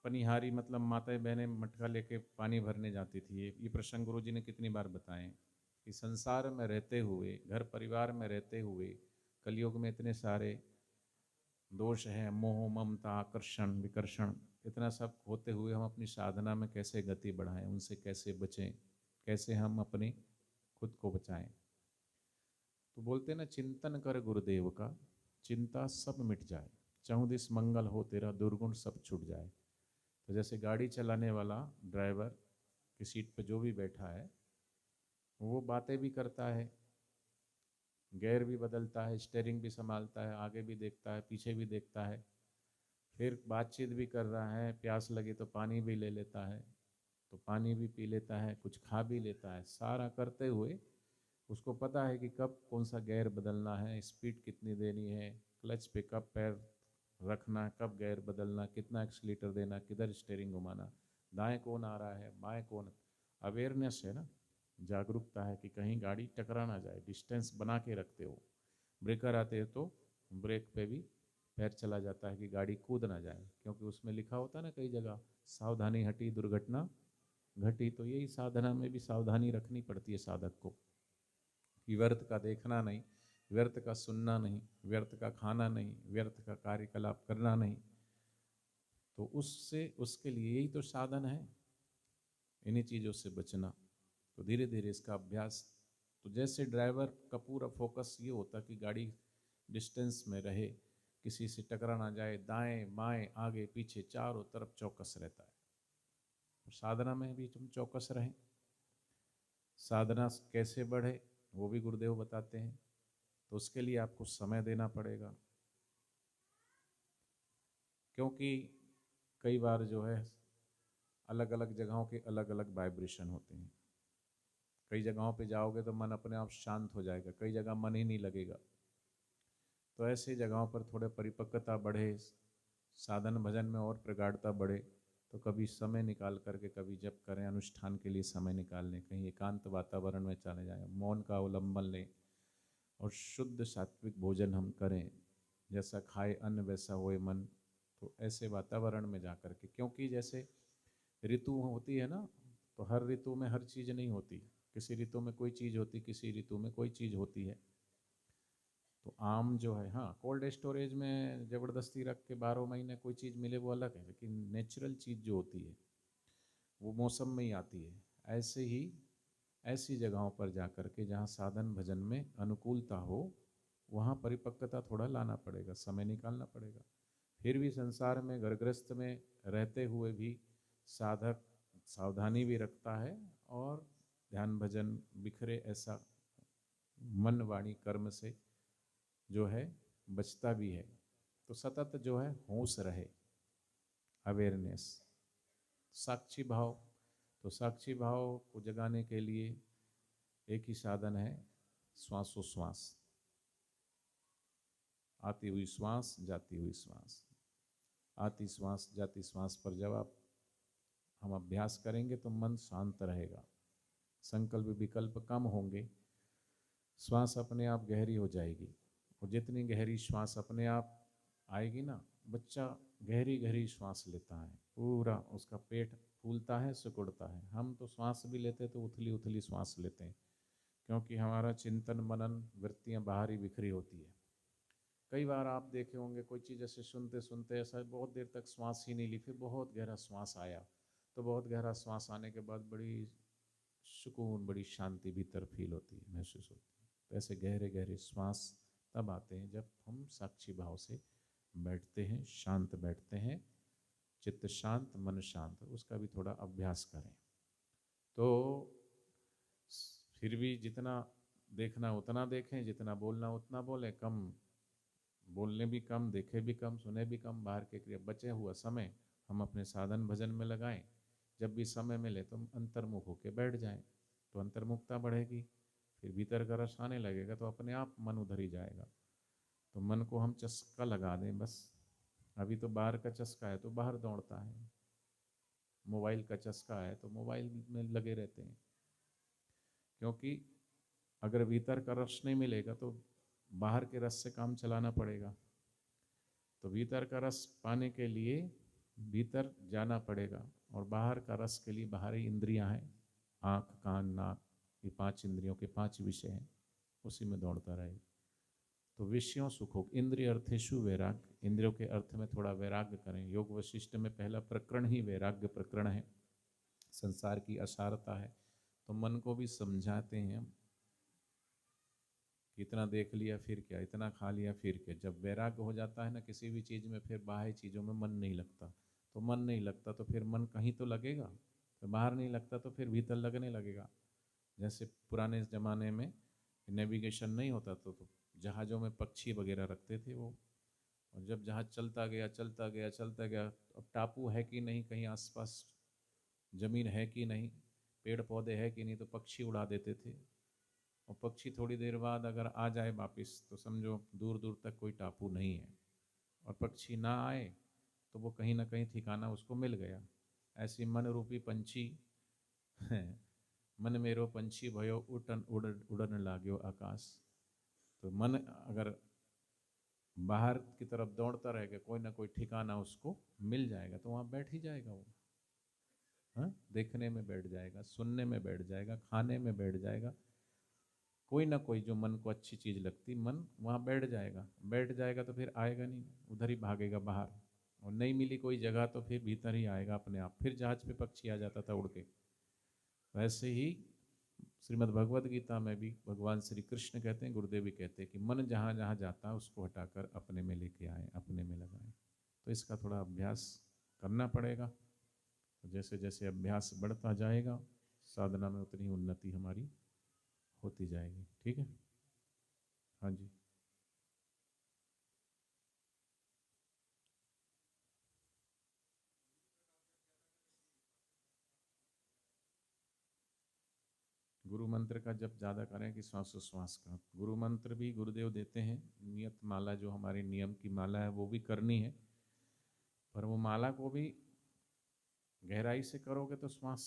पनिहारी मतलब माताएं बहनें मटका लेके पानी भरने जाती थी। ये प्रसंग गुरु जी ने कितनी बार बताएं कि संसार में रहते हुए, घर परिवार में रहते हुए, कलयुग में इतने सारे दोष हैं, मोह ममता आकर्षण विकर्षण, इतना सब होते हुए हम अपनी साधना में कैसे गति बढ़ाएं, उनसे कैसे बचें, कैसे हम अपने खुद को बचाएं। तो बोलते हैं ना, चिंतन कर गुरुदेव का, चिंता सब मिट जाए, चहुदिस मंगल हो तेरा, दुर्गुण सब छूट जाए। तो जैसे गाड़ी चलाने वाला ड्राइवर की सीट पर जो भी बैठा है वो बातें भी करता है, गियर भी बदलता है, स्टीयरिंग भी संभालता है, आगे भी देखता है, पीछे भी देखता है, फिर बातचीत भी कर रहा है, प्यास लगे तो पानी भी ले लेता है, तो पानी भी पी लेता है, कुछ खा भी लेता है। सारा करते हुए उसको पता है कि कब कौन सा गियर बदलना है, स्पीड कितनी देनी है, क्लच पे कब पैर रखना, कब गियर बदलना, कितना एक्सीलेटर देना, किधर स्टीयरिंग घुमाना, दाएं कौन आ रहा है, बाएं कौन। अवेयरनेस है ना, जागरूकता है कि कहीं गाड़ी टकरा ना जाए, डिस्टेंस बना के रखते हो। ब्रेकर आते हैं तो ब्रेक पे भी पैर चला जाता है कि गाड़ी कूद ना जाए, क्योंकि उसमें लिखा होता है ना कई जगह, सावधानी हटी दुर्घटना घटी। तो यही साधना में भी सावधानी रखनी पड़ती है साधक को, कि व्यर्थ का देखना नहीं, व्यर्थ का सुनना नहीं, व्यर्थ का खाना नहीं, व्यर्थ का कार्यकलाप करना नहीं। तो उससे उसके लिए यही तो साधन है, इन्हीं चीज़ों से बचना। तो धीरे धीरे इसका अभ्यास, तो जैसे ड्राइवर का पूरा फोकस ये होता कि गाड़ी डिस्टेंस में रहे, किसी से टकरा ना जाए, दाएं बाएं आगे पीछे चारों तरफ चौकस रहता है। तो साधना में भी तुम चौकस रहें। साधना कैसे बढ़े वो भी गुरुदेव बताते हैं। तो उसके लिए आपको समय देना पड़ेगा, क्योंकि कई बार जो है अलग अलग जगहों के अलग अलग वाइब्रेशन होते हैं। कई जगहों पे जाओगे तो मन अपने आप शांत हो जाएगा, कई जगह मन ही नहीं लगेगा। तो ऐसे जगहों पर थोड़े परिपक्वता बढ़े, साधन भजन में और प्रगाढ़ता बढ़े, तो कभी समय निकाल करके कभी जप करें, अनुष्ठान के लिए समय निकाल लें, कहीं एकांत वातावरण में चले जाएं, मौन का अवलंबन लें, और शुद्ध सात्विक भोजन हम करें। जैसा खाए अन्न वैसा होए मन, तो ऐसे वातावरण में जा कर के, क्योंकि जैसे ऋतु होती है ना, तो हर ऋतु में हर चीज़ नहीं होती, किसी ऋतु में कोई चीज़ होती, किसी ऋतु में कोई चीज़ होती है। तो आम जो है, हाँ कोल्ड स्टोरेज में ज़बरदस्ती रख के 12 महीने कोई चीज़ मिले वो अलग है, लेकिन नेचुरल चीज़ जो होती है वो मौसम में ही आती है। ऐसे ही ऐसी जगहों पर जा कर के जहाँ साधन भजन में अनुकूलता हो, वहाँ परिपक्वता थोड़ा लाना पड़ेगा, समय निकालना पड़ेगा। फिर भी संसार में घरगृहस्थ में रहते हुए भी साधक सावधानी भी रखता है और ध्यान भजन बिखरे ऐसा मन वाणी कर्म से जो है बचता भी है। तो सतत जो है होश रहे, अवेयरनेस, साक्षी भाव। तो साक्षी भाव को जगाने के लिए एक ही साधन है, श्वासोश्वास। आती हुई श्वास, जाती हुई श्वास, आती श्वास जाती श्वास पर जब हम अभ्यास करेंगे तो मन शांत रहेगा, संकल्प विकल्प कम होंगे, श्वास अपने आप गहरी हो जाएगी। और जितनी गहरी श्वास अपने आप आएगी ना, बच्चा गहरी गहरी श्वास लेता है, पूरा उसका पेट फूलता है, सिकुड़ता है। हम तो श्वास भी लेते तो उथली उथली श्वास लेते हैं, क्योंकि हमारा चिंतन मनन वृत्तियाँ बाहर ही बिखरी होती है। कई बार आप देखे होंगे कोई चीज़ ऐसे सुनते सुनते ऐसा बहुत देर तक श्वास ही नहीं ली, फिर बहुत गहरा श्वास आया, तो बहुत गहरा श्वास आने के बाद बड़ी सुकून, बड़ी शांति भीतर फील होती है, महसूस होती है। तो ऐसे गहरे गहरे श्वास तब आते हैं जब हम साक्षी भाव से बैठते हैं, शांत बैठते हैं, चित्त शांत, मन शांत। उसका भी थोड़ा अभ्यास करें। तो फिर भी जितना देखना उतना देखें, जितना बोलना उतना बोलें, कम बोलने भी कम, देखे भी कम, सुने भी कम, बाहर के क्रिया। बचे हुआ समय हम अपने साधन भजन में लगाएं। जब भी समय मिले तो अंतर्मुख होकर बैठ जाएं, तो अंतर्मुखता बढ़ेगी, फिर भीतर का रस आने लगेगा, तो अपने आप मन उधर ही जाएगा। तो मन को हम चस्का लगा दें बस। अभी तो बाहर का चस्का है तो बाहर दौड़ता है, मोबाइल का चस्का है तो मोबाइल में लगे रहते हैं, क्योंकि अगर भीतर का रस नहीं मिलेगा तो बाहर के रस से काम चलाना पड़ेगा। तो भीतर का रस पाने के लिए भीतर जाना पड़ेगा, और बाहर का रस के लिए बाहरी इंद्रियां हैं, आँख कान नाक, ये 5 इंद्रियों के 5 विषय हैं, उसी में दौड़ता रहेगा। तो विषयों सुखों, इंद्रिय अर्थेषु वैराग्य, इंद्रियों के अर्थ में थोड़ा वैराग्य करें। योग वशिष्ठ में पहला प्रकरण ही वैराग्य प्रकरण है, संसार की असारता है। तो मन को भी समझाते हैं हम, इतना देख लिया फिर क्या, इतना खा लिया फिर क्या। जब वैराग्य हो जाता है ना किसी भी चीज़ में, फिर बाहरी चीज़ों में मन नहीं लगता। तो मन नहीं लगता तो फिर मन कहीं तो लगेगा, तो बाहर नहीं लगता तो फिर भीतर लगने लगेगा। जैसे पुराने ज़माने में नेविगेशन नहीं होता तो जहाज़ों में पक्षी वगैरह रखते थे वो, और जब जहाज़ चलता गया चलता गया चलता गया, अब टापू है कि नहीं, कहीं आसपास ज़मीन है कि नहीं, पेड़ पौधे है कि नहीं, तो पक्षी उड़ा देते थे। और पक्षी थोड़ी देर बाद अगर आ जाए वापस तो समझो दूर दूर तक कोई टापू नहीं है, और पक्षी ना आए तो वो कहीं ना कहीं ठिकाना उसको मिल गया। ऐसी मन रूपी पंछी मन मेरो पंछी भयो उड़न उड़न लाग्यो आकाश। तो मन अगर बाहर की तरफ दौड़ता रहेगा, कोई ना कोई ठिकाना उसको मिल जाएगा, तो वहाँ बैठ ही जाएगा वो। हाँ, देखने में बैठ जाएगा, सुनने में बैठ जाएगा, खाने में बैठ जाएगा, कोई ना कोई जो मन को अच्छी चीज़ लगती, मन वहाँ बैठ जाएगा। बैठ जाएगा तो फिर आएगा नहीं, उधर ही भागेगा बाहर। और नहीं मिली कोई जगह तो फिर भीतर ही आएगा अपने आप। फिर जहाज पे पक्षी आ जाता था उड़ के। वैसे ही श्रीमद् भगवद गीता में भी भगवान श्री कृष्ण कहते हैं, गुरुदेव भी कहते हैं कि मन जहाँ जहाँ जाता है उसको हटाकर अपने में लेके आए, अपने में लगाएं। तो इसका थोड़ा अभ्यास करना पड़ेगा। तो जैसे जैसे अभ्यास बढ़ता जाएगा, साधना में उतनी उन्नति हमारी होती जाएगी। ठीक है, हाँ जी। गुरु मंत्र का जब ज़्यादा करें कि श्वासोश्वास का। गुरु मंत्र भी गुरुदेव देते हैं, नियत माला जो हमारी नियम की माला है वो भी करनी है, पर वो माला को भी गहराई से करोगे तो श्वास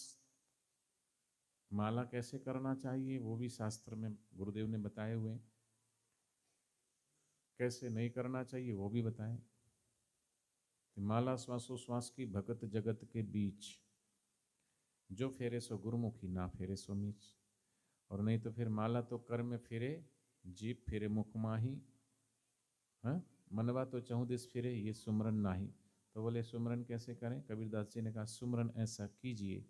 माला कैसे करना चाहिए वो भी शास्त्र में गुरुदेव ने बताए हुए, कैसे नहीं करना चाहिए वो भी बताएं। कि माला श्वासोश्वास की भगत जगत के बीच, जो फेरे सो गुरुमुखी, ना फेरे सो मीच। और नहीं तो फिर माला तो कर में फिरे, जीप फिरे मुख माही, हाँ मनवा तो चहु दिस फिरे, ये सुमरन नाही। तो बोले सुमरन कैसे करें? कबीरदास जी ने कहा सुमरन ऐसा कीजिए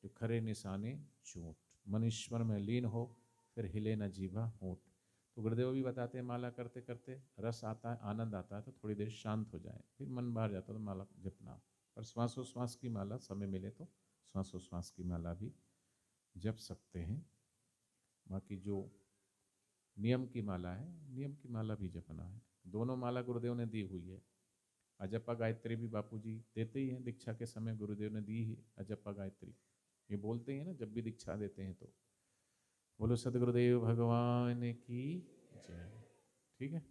जो खरे निशाने चोट, मन ईश्वर में लीन हो, फिर हिले न जीवा होठ। तो गुरुदेव भी बताते हैं माला करते करते रस आता है, आनंद आता है, तो थोड़ी देर शांत हो जाए, फिर मन बाहर जाता है तो माला जपना। पर श्वासोश्वास की माला समय मिले तो श्वासोश्वास की माला भी जप सकते हैं। बाकी जो नियम की माला है, नियम की माला भी जपना है। दोनों माला गुरुदेव ने दी हुई है। अजप्पा गायत्री भी बापूजी देते ही हैं, दीक्षा के समय गुरुदेव ने दी है अजप्पा गायत्री। ये बोलते हैं ना जब भी दीक्षा देते हैं तो, बोलो सदगुरुदेव भगवान की जय। ठीक है,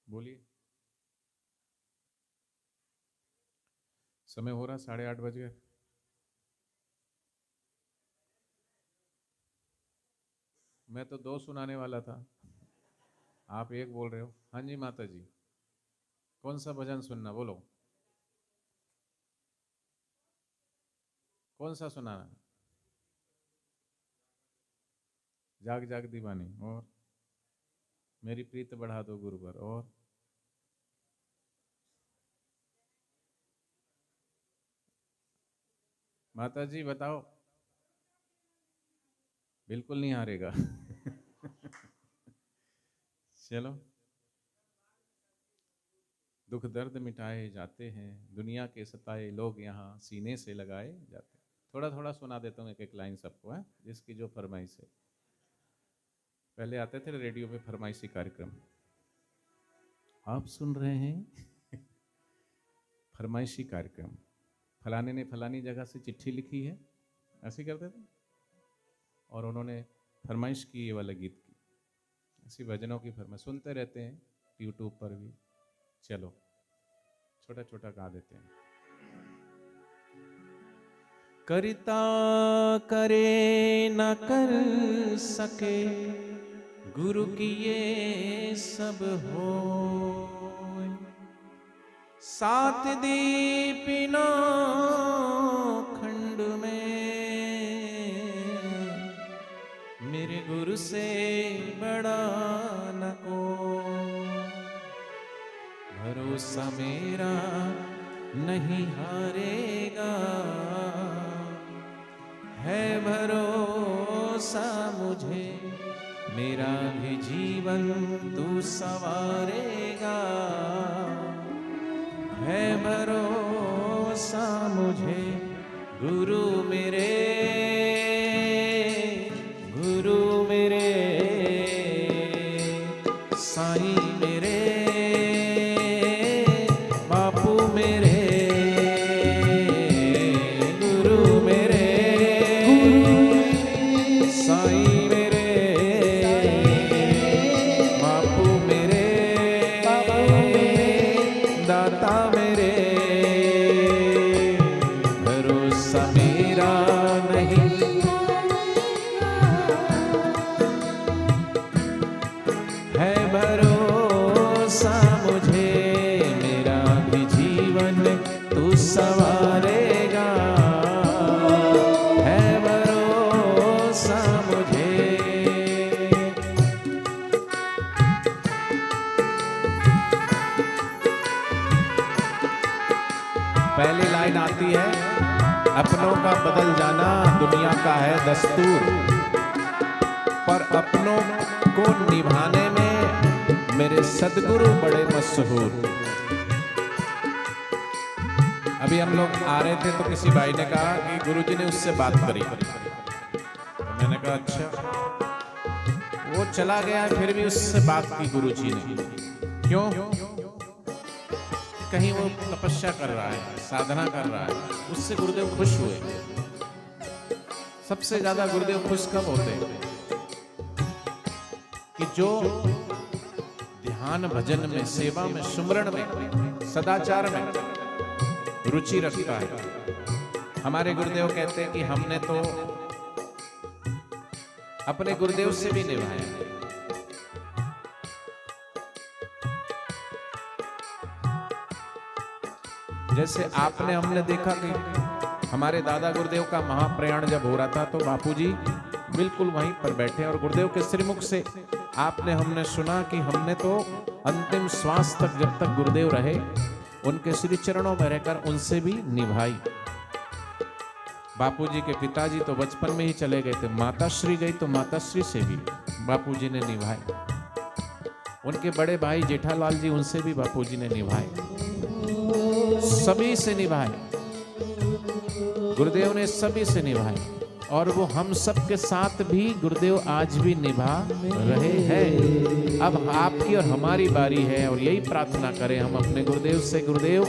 बोलिए। समय हो रहा 8:30 बज गए। मैं तो 2 सुनाने वाला था, आप 1 बोल रहे हो। हाँ जी माता जी, कौन सा भजन सुनना बोलो, कौन सा सुनाना? जाग जाग दीवानी, और मेरी प्रीत बढ़ा दो गुरुवर, और माता जी बताओ। बिल्कुल नहीं हारेगा। चलो, दुख दर्द मिटाए जाते हैं, दुनिया के सताए लोग यहाँ सीने से लगाए जाते हैं। थोड़ा थोड़ा सुना देता हूँ, एक एक लाइन सबको है, जिसकी जो फरमाइश है। पहले आते थे रेडियो पे फरमाइशी कार्यक्रम, आप सुन रहे हैं फरमाइशी कार्यक्रम, फलाने ने फलानी जगह से चिट्ठी लिखी है, ऐसे करते थे, और उन्होंने फरमाइश की ये वाला गीत की। ऐसी भजनों की फरमाइश सुनते रहते हैं यूट्यूब पर भी। चलो छोटा छोटा गा देते हैं। करता करे न कर सके, गुरु की ये सब हो, सात दीपिनो खंड में मेरे गुरु से बड़ा न को। भरोसा मेरा नहीं हारेगा, है भरोसा मुझे, मेरा भी जीवन तू संवारेगा। है भरोसा मुझे, गुरु मेरे, गुरु मेरे, साईं मेरे, बापू मेरे, गुरु मेरे, साईं मेरे, बापू मेरे, दाता मेरे। भरोसा मेरा नहीं, है भरोसा मुझे, मेरा भी जीवन तू संवारेगा। है भरोसा मुझे। पहली लाइन आती है, अपनों का बदल जाना दुनिया का है दस्तूर, पर अपनों को निभाने में मेरे सदगुरु बड़े मशहूर। अभी हम लोग आ रहे थे तो किसी भाई ने कहा कि गुरुजी ने उससे बात करी, तो मैंने कहा अच्छा। वो चला गया, फिर भी उससे बात की गुरुजी ने। क्यों? कहीं वो तपस्या कर रहा है, साधना कर रहा है, उससे गुरुदेव खुश हुए। सबसे ज्यादा गुरुदेव खुश कब होते हैं? कि जो ध्यान भजन में, सेवा में, सुमरण में, सदाचार में रुचि रखता है। हमारे गुरुदेव कहते हैं कि हमने तो अपने गुरुदेव से भी निभाया, जैसे आपने हमने देखा कि हमारे दादा गुरुदेव का महाप्रयाण जब हो रहा था तो बापूजी बिल्कुल वहीं पर बैठे और गुरुदेव के श्रीमुख से आपने हमने सुना कि हमने तो अंतिम श्वास तक जब तक गुरुदेव रहे उनके श्री चरणों में रहकर उनसे भी निभाई। बापूजी के पिताजी तो बचपन में ही चले गए थे, माताश्री गई तो माताश्री से भी बापूजी ने निभाए। उनके बड़े भाई जेठालाल जी उनसे भी बापूजी ने निभाए, सभी से निभाए, गुरुदेव ने सभी से निभाए और वो हम सब के साथ भी गुरुदेव आज भी निभा रहे हैं। अब आपकी और हमारी बारी है और यही प्रार्थना करें हम अपने गुरुदेव से, गुरुदेव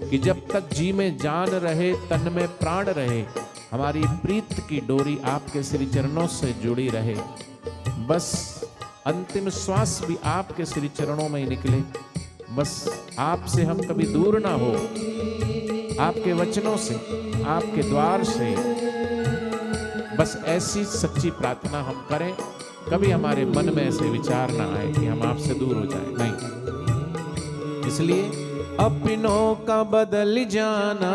कि जब तक जी में जान रहे तन में प्राण रहे हमारी प्रीत की डोरी आपके श्री चरणों से जुड़ी रहे, बस अंतिम श्वास भी आपके श्री चरणों में ही निकले, बस आपसे हम कभी दूर ना हो, आपके वचनों से आपके द्वार से, बस ऐसी सच्ची प्रार्थना हम करें। कभी हमारे मन में ऐसे विचार ना आए कि हम आपसे दूर हो जाए, नहीं। इसलिए अपनों का बदल जाना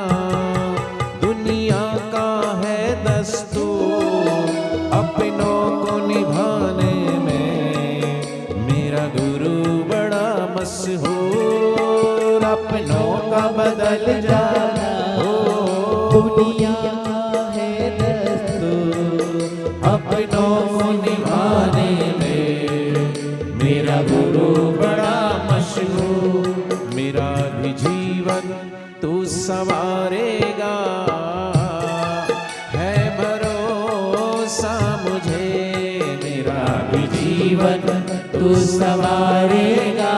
दुनिया का है दस्तूर, अपनों को निभाने में मेरा गुरु बड़ा मशहूर। अपनों का बदल जाना दुनिया अपनों को निभाने में मेरा गुरु बड़ा मशहूर। मेरा भी जीवन तू संवारेगा है भरोसा मुझे, मेरा भी जीवन तू संवारेगा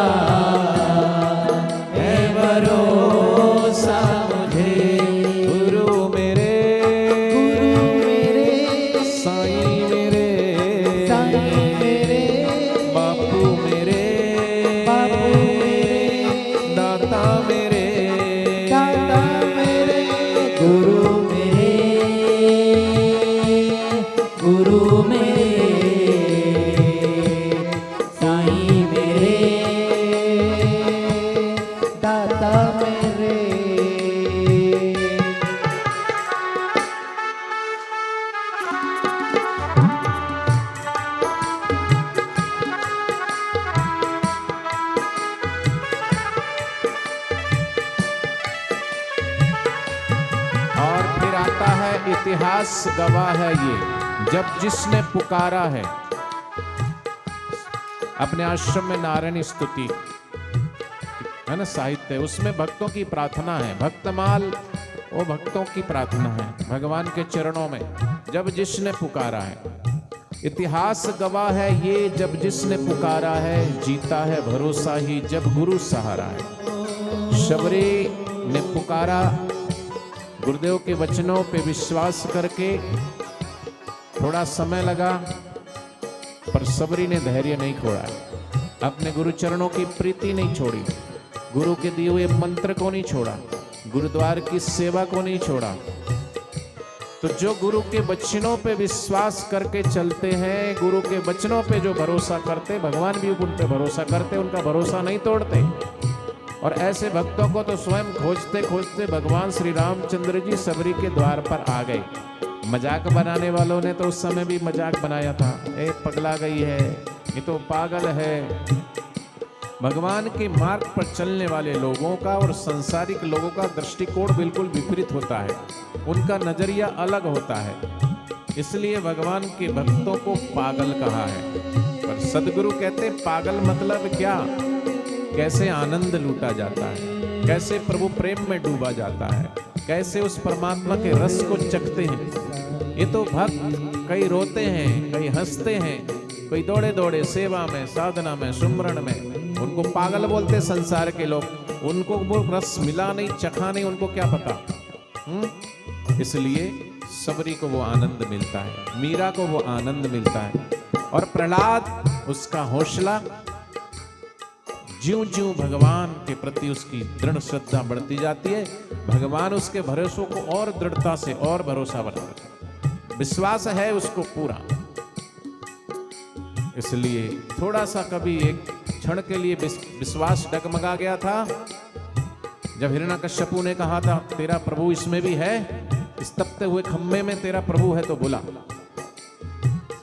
है भरोसा मुझे। गुरु मेरे साईं मेरे बापू मेरे दाता मेरे गुरु मेरे साईं मेरे दाता मेरे। और फिर आता है इतिहास गवाह है ये, जब जिसने पुकारा है। अपने आश्रम में नारायणी स्तुति है ना, साहित्य, उसमें भक्तों की प्रार्थना है, भक्तमाल वो भक्तों की प्रार्थना है भगवान के चरणों में, जब जिसने पुकारा है। इतिहास गवाह है ये, जब जिसने पुकारा है जीता है भरोसा ही जब गुरु सहारा है। शबरी ने पुकारा, गुरुदेव के वचनों पे विश्वास करके थोड़ा समय लगा पर सबरी ने धैर्य नहीं खोड़ा, अपने गुरु चरणों की प्रीति नहीं छोड़ी, गुरु के दिए हुए मंत्र को नहीं छोड़ा, गुरुद्वार की सेवा को नहीं छोड़ा। तो जो गुरु के वचनों पे विश्वास करके चलते हैं, गुरु के वचनों पे जो भरोसा करते, भगवान भी उन पे भरोसा करते, उनका भरोसा नहीं तोड़ते। और ऐसे भक्तों को तो स्वयं खोजते खोजते भगवान श्री रामचंद्र जी सबरी के द्वार पर आ गए। मजाक बनाने वालों ने तो उस समय भी मजाक बनाया था, ए पगला गई है, ये तो पागल है। भगवान के मार्ग पर चलने वाले लोगों का और संसारिक लोगों का दृष्टिकोण बिल्कुल विपरीत होता है, उनका नजरिया अलग होता है, इसलिए भगवान के भक्तों को पागल कहा है। पर सदगुरु कहते पागल मतलब क्या, कैसे आनंद लूटा जाता है, कैसे प्रभु प्रेम में डूबा जाता है, कैसे उस परमात्मा के रस को चखते हैं। ये तो भक्त कई रोते हैं, कई हंसते हैं, कोई दौड़े दौड़े सेवा में, साधना में, सुमरण में, उनको पागल बोलते संसार के लोग, उनको वो रस मिला नहीं, चखा नहीं, उनको क्या पता। इसलिए सबरी को वो आनंद मिलता है, मीरा को वो आनंद मिलता है। और प्रहलाद, उसका हौसला, ज्यों ज्यों भगवान के प्रति उसकी दृढ़ श्रद्धा बढ़ती जाती है, भगवान उसके भरोसों को और दृढ़ता से और भरोसा बढ़ाता है, विश्वास है उसको पूरा। इसलिए थोड़ा सा कभी एक क्षण के लिए विश्वास डगमगा गया था, जब हिरण्यकश्यपु ने कहा था तेरा प्रभु इसमें भी है, इस तपते हुए खम्भे में तेरा प्रभु है, तो बोला।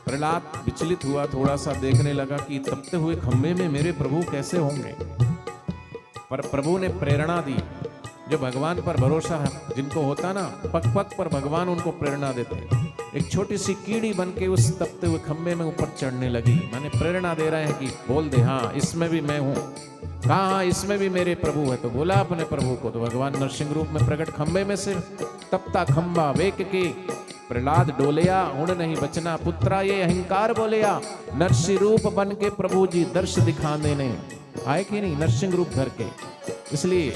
प्रहलाद विचलित हुआ, थोड़ा सा देखने लगा कि तपते हुए खम्भे में मेरे प्रभु कैसे होंगे। पर प्रभु ने प्रेरणा दी। जो भगवान पर भरोसा है जिनको होता ना, पग पग पर भगवान उनको प्रेरणा देते। एक छोटी सी कीड़ी बन के उस तपते हुए खम्भे में ऊपर चढ़ने लगी। मैंने प्रेरणा दे रहे हैं कि बोल दे हाँ इसमें भी मैं हूं। कहा इसमें भी मेरे प्रभु है, तो बोला अपने प्रभु को। तो भगवान नरसिंह रूप में प्रकट खम्भे में से तपता खम्भा वेक के प्रहलाद डोलिया, उड़ नहीं बचना पुत्रा ये अहंकार बोलिया। नरसिंह रूप बन के प्रभु जी दर्श दिखा देने आए कि नहीं, नरसिंह रूप धर के। इसलिए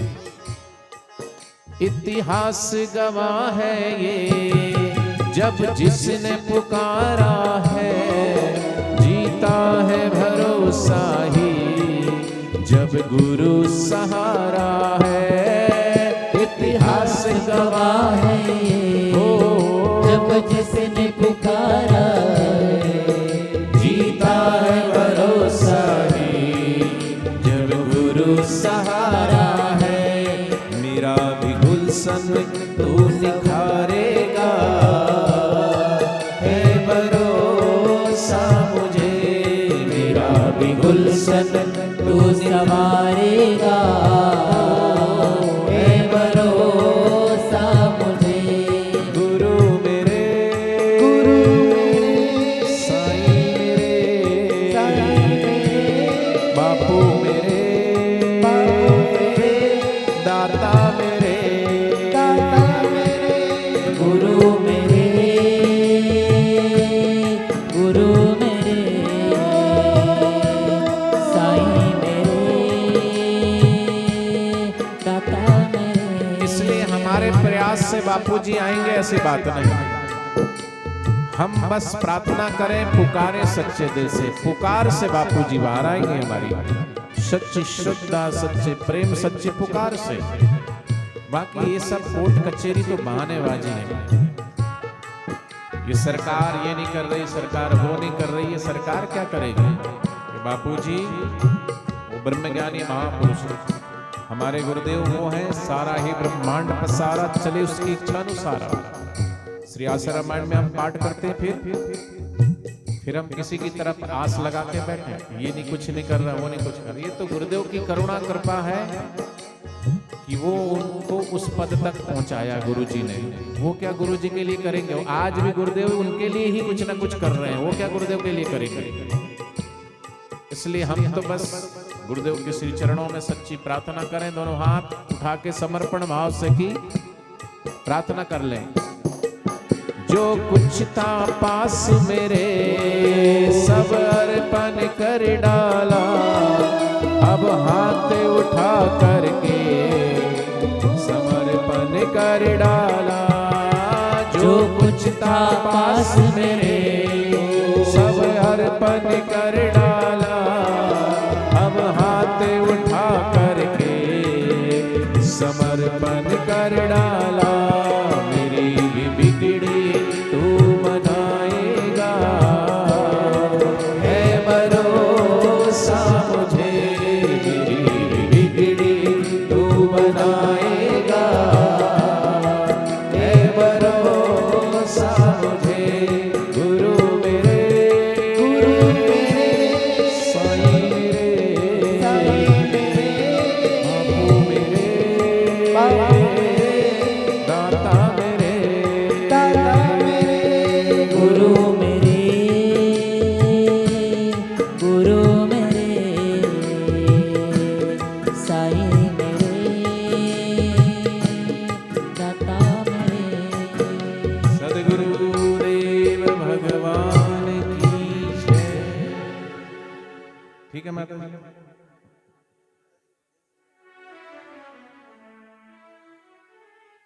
इतिहास गवाह है ये, जब जिसने पुकारा है जीता है भरोसा ही, जब गुरु सहारा है। इतिहास गवाह है ये, जब जिसने पुकारा है जीता है भरोसा ही, जब गुरु सहारा है। मेरा भी गुलशन तू निखारेगा, है भरोसा मुझे। मेरा भी गुलशन तू संवारेगा, है भरोसा मुझे। गुरु मेरे साईं मेरे, बापू मेरे दाता मेरे, गुरु मेरे साईं मेरे, दाता मेरे। इसलिए हमारे प्रयास से बापूजी आएंगे ऐसी बात नहीं। हम बस प्रार्थना करें, पुकारें सच्चे दिल से। पुकार से बापूजी बाहर आएंगे हमारी, सच्ची श्रद्धा, सच्चे प्रेम, सच्ची पुकार से। बाकी ये सब कोर्ट कचेरी तो बहानेबाजी है। ये सरकार ये नहीं कर रही, सरकार वो नहीं कर रही है। सरकार क्या करेगी? बापूजी वो ब्रह्मज्ञानी महापुरुष, हमारे गुरुदेव वो हैं, सारा ही ब्रह्मांड पसारा चले उसकी इच्छा अनुसार। श्री आसरा रामायण में हम पाठ करते हैं, फिर हम किसी की तरफ आस लगा के बैठे, ये नहीं कुछ नहीं कर रहा, वो नहीं कुछ कर रहा। ये तो गुरुदेव की करुणा कृपा है कि वो उनको उस पद तक पहुंचाया गुरुजी ने। वो क्या गुरुजी के लिए करेंगे? आज भी गुरुदेव उनके लिए ही कुछ ना कुछ कर रहे हैं, वो क्या गुरुदेव के लिए करेंगे? इसलिए हम तो बस गुरुदेव के श्री चरणों में सच्ची प्रार्थना करें, दोनों हाथ उठा के समर्पण भाव से की प्रार्थना कर लें। जो कुछ था पास मेरे सब अर्पण कर डाला, अब हाथ उठा करके समर्पण कर डाला। जो कुछ था पास मेरे सब अर्पण कर डाला, अब हाथ उठा करके समर्पण कर डाला। मेरी भी बिगड़ी तू बनाएगा, है भरोसा मुझे। मेरी भी बिगड़ी तू बनाएगा, है भरोसा मुझे। गुरु मेरे साईं मेरे, बापू मेरे, दाता मेरे, गुरु मेरे साईं मेरे, दाता मेरे। सद्गुरुदेव भगवान की जय। ठीक है माता जी।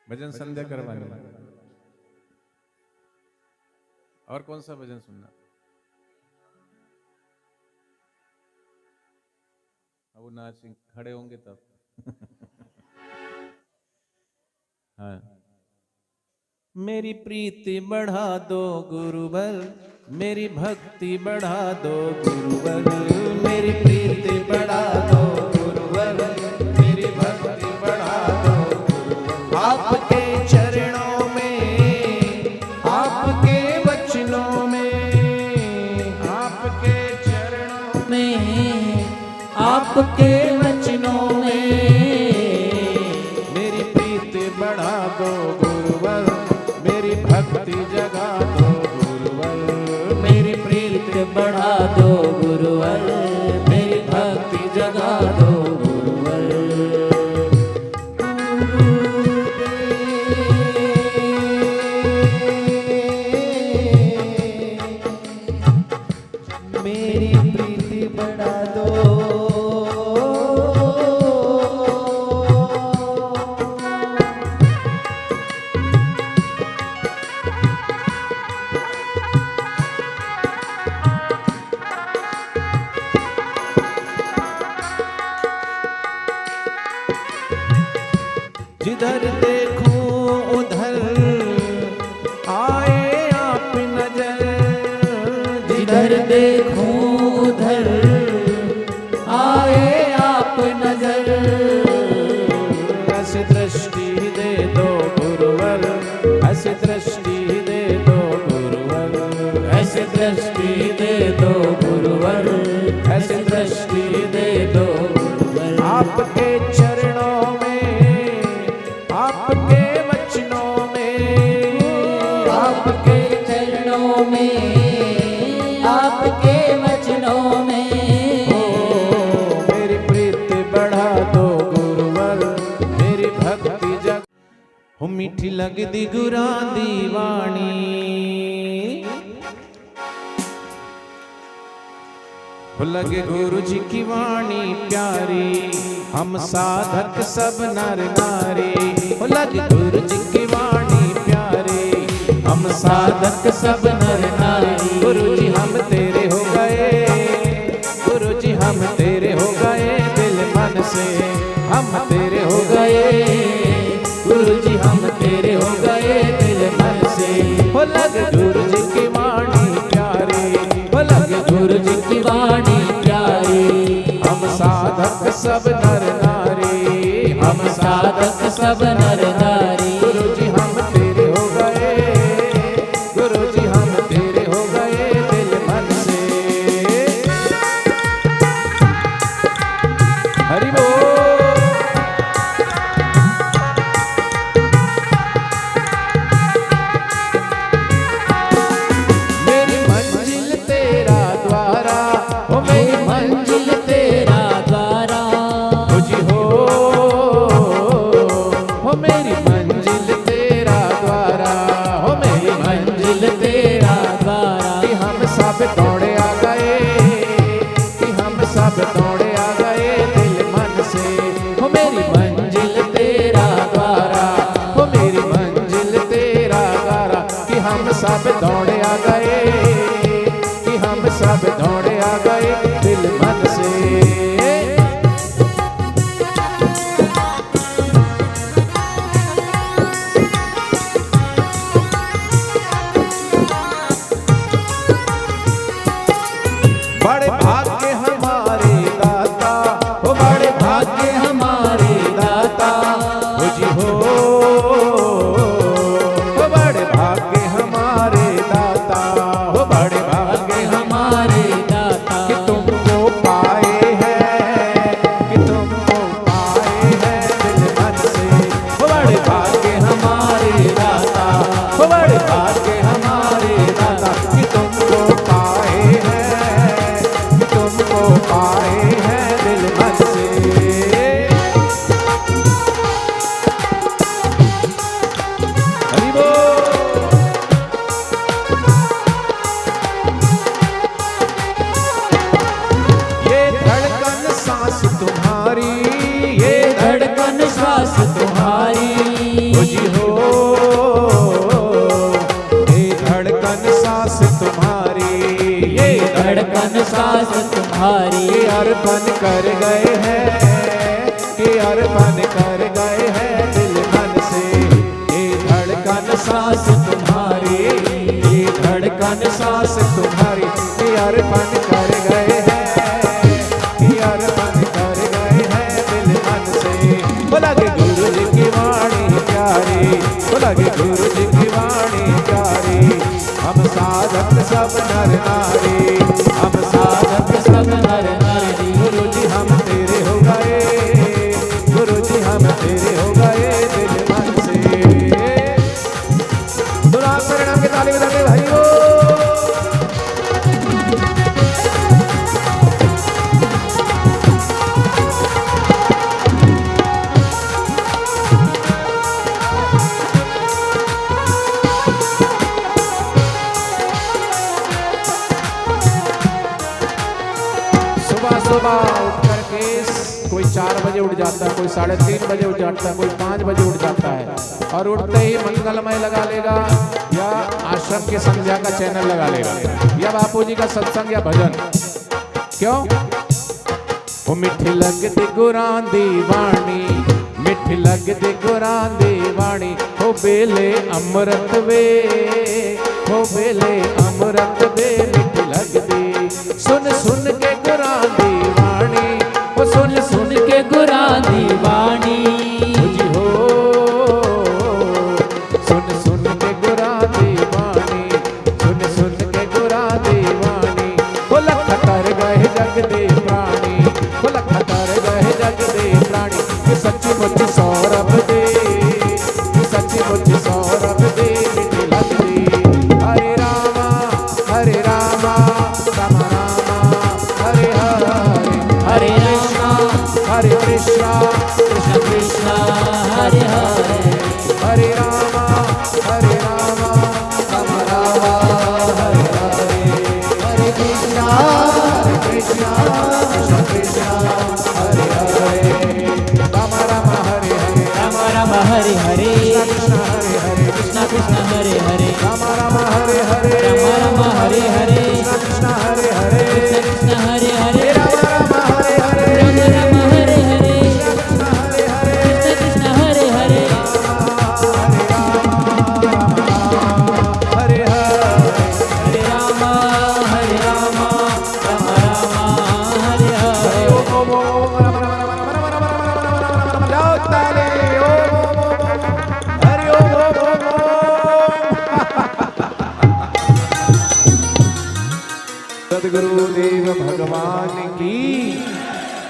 भजन संध्या करवानी। और कौन सा भजन सुनना? अब वो नाच खड़े होंगे तब। हाँ। मेरी प्रीति बढ़ा दो गुरुवर, मेरी भक्ति बढ़ा दो गुरुवर। मेरी प्रीति बढ़ा दो गुरुवर, मेरी भक्ति बढ़ा दो आपके चरणों में, आपके वचनों में, आपके चरणों में, आपके वचनों में मेरी प्रीति बढ़ा दो गुरुवर, मेरी भक्ति जगा दो गुरुवर, मेरी प्रीत बढ़ा दो गुरुवर, मेरी भक्ति जगा दो गुरुवर। मेरी प्रीति बढ़ा दो। जिधर देखूं उधर आए आप नजर, जिधर देखूं उधर आए आप नजर। ऐसी दृष्टि दे दो गुरुवर, ऐसी दृष्टि दे दो गुरुवर, ऐसी दृष्टि दे दो गुरुवर, ऐसी दृष्टि दे दो गुरुवर। आपके चरणों में, आपके वचनों में, आपके चरणों में, आपके वचनों में मेरी प्रीति बढ़ा दो गुरुवर, मेरी भक्ति जग हो मीठी लगदी गुरां दी वाणी। हो लगे गुरु जी की वाणी प्यारी, हम साधक सब नर नारी। हो लगे गुरु जी की वाणी प्यारी, हम साधक सब नर नारी। गुरु जी हम तेरे हो गए, गुरु जी हम तेरे हो गए दिल मन से, हम तेरे हो गए गुरु जी हम तेरे हो गए दिल मन से। हो लगे गुरु जी की वाणी प्यारी, हो लगे गुरु जी की वाणी प्यारी, हम साधक सब नर नारी, हम साधक सब नर नारी। गुरु जी हम तेरे हो गए, गुरु जी हम तेरे हो गए दिल मन से। हरि बोल। मेरी मंजिल तेरा द्वारा, हो मेरी मंजिल तेरा द्वारा, हो जी हो मेरी मंजिल तेरा द्वारा, हो मेरी मंजिल तेरा द्वारा। कि हम सब दौड़े आ गए, कि हम सब दौड़े आ गए दिल मन से। हो मेरी मंजिल तेरा द्वारा, हो मेरी मंजिल तेरा द्वारा। कि हम सब दौड़े आ गए, कि हम सब दौड़े आ गए दिल मन से। बड़े भाग्य हमारे दाता, हो बड़े भाग्य हमारे दाता। हो जी हो बड़े भाग्य हमारे दाता, हो बड़े भाग्य हमारे दाता। कि तुमको पाए हैं, कि तुमको पाए हैं दिल मन से। हो बड़े भाग्य हमारे दाता, हो बड़े भाग्य हमारे दाता। कि तुमको पाए हैं, कि तुमको पाए हैं दिल मन से। हरि बोल। ये धड़कन सांस तुम्हारी, ये धड़कन श्वास तुम्हारी, हो जी हो ये धड़कन सांस तुम्हारी, ये धड़कन श्वास तुम्हारी। कि अर्पण कर गए हैं, कि अर्पण कर गए हैं दिल मन से। ये धड़कन सांस तुम्हारी, ये धड़कन सांस तुम्हारी। कि अर्पण कर गए हैं, कि अर्पण कर गए हैं दिल मन से। बोला कि गुरु जी की वाणी प्यारी। लगे गुरु जी की वाणी प्यारी, हम साधक सब नर नारी, हम साधक सब नर नारी। गुरु जी हम तेरे हो गए, गुरु जी हम तेरे हो गए दिल मन से। दुराग परिणाम के ताली बजाते भाई हो। सुबह उठ करके कोई 4 बजे उठ जाता है, कोई 3:30 बजे उठ जाता है, कोई 5 बजे उठ जाता है और उठते ही मंगलमय लगा लेगा या आश्रम के संध्या का चैनल लगा लेगा या बापूजी का सत्संग या भजन। क्यों? वो मिठी लगती गुरां दी वाणी, मिठी लगती गुरां दी वाणी, हो बेले अमृत वे, हो बेले अमृत वे मिठी लगती। सुन सुन के गुरां दी वाणी, वो सुन सुन के गुरां दी वाणी जी हो। सुन सुन के गुरां दी वाणी, सुन सुन के गुरां दी वाणी, वो लख तर गए जग दे प्राणी, वो लख तर गए जग दे प्राणी। ये सच्ची मुच्ची सौरभ दे, ये सच्ची मुच्ची सौरभ दे मिठी लगदी। हरे रामा राम रामा हरे हरे, हरे कृष्णा हरे कृष्णा कृष्ण कृष्ण हरे हरे, हरे रामा राम रामा हरे हरे, हरे कृष्णा कृष्ण कृष्ण हरे हरे, राम राम हरे हरे, राम राम हरे हरे, कृष्ण हरे हरे, कृष्ण कृष्ण हरे हरे, राम राम हरे हरे, राम राम हरे हरे, कृष्ण हरे हरे, कृष्ण कृष्ण हरे हरे, राम राम हरे हरे, राम राम हरे हरे, कृष्ण हरे हरे, कृष्ण कृष्ण हरे हरे, हरे हरे, हरे राम हरे राम, राम राम हरे हरे। ओम ओम राम राम राम राम राम राम राम जाओ ताली ओम हरि ओम ओम ओम सद्गुरुदेव भगवान की,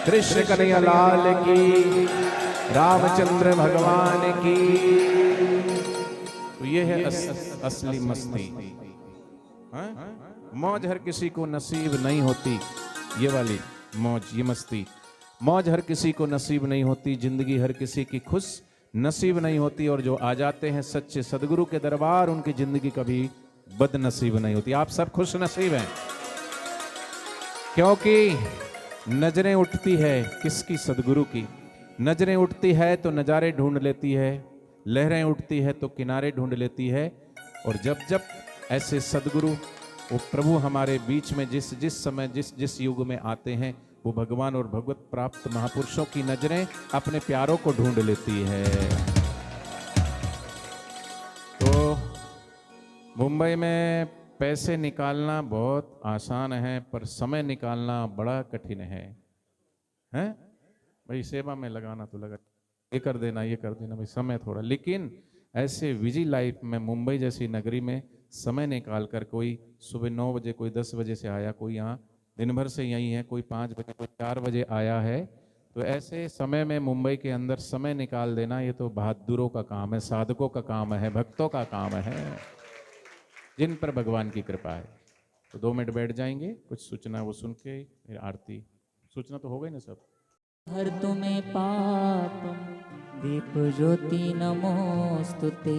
कृष्ण कन्हैया लाल की, रामचंद्र भगवान की। तो ये है असली मस्ती। हाँ? मौज हर किसी को नसीब नहीं होती, ये वाली मौज, ये मस्ती। मौज हर किसी को नसीब नहीं होती, जिंदगी हर किसी की खुश नसीब नहीं होती, और जो आ जाते हैं सच्चे सदगुरु के दरबार, उनकी जिंदगी कभी बदनसीब नहीं होती। आप सब खुश नसीब हैं, क्योंकि नजरें उठती है किसकी? सदगुरु की। नजरें उठती है तो नज़ारे ढूंढ लेती है, लहरें उठती है तो किनारे ढूंढ लेती है। और जब जब ऐसे सदगुरु, वो प्रभु हमारे बीच में जिस जिस समय जिस युग में आते हैं, वो भगवान और भगवत प्राप्त महापुरुषों की नजरें अपने प्यारों को ढूंढ लेती है। तो मुंबई में पैसे निकालना बहुत आसान है, पर समय निकालना बड़ा कठिन है। हैं भाई, सेवा में लगाना तो लगा, ये कर देना भाई, समय थोड़ा। लेकिन ऐसे बिजी लाइफ में मुंबई जैसी नगरी में समय निकाल कर, कोई सुबह 9 बजे, कोई 10 बजे से आया, कोई यहाँ दिन भर से यहीं है, कोई 5 बजे, कोई 4 बजे आया है, तो ऐसे समय में मुंबई के अंदर समय निकाल देना, ये तो बहादुरों का काम है, साधकों का काम है, भक्तों का काम है, जिन पर भगवान की कृपा है। तो 2 मिनट बैठ जाएंगे, कुछ सूचना वो सुन के फिर आरती। सूचना तो हो गई ना सब? हर तुम्हें पापम दीप ज्योति नमोस्तुते।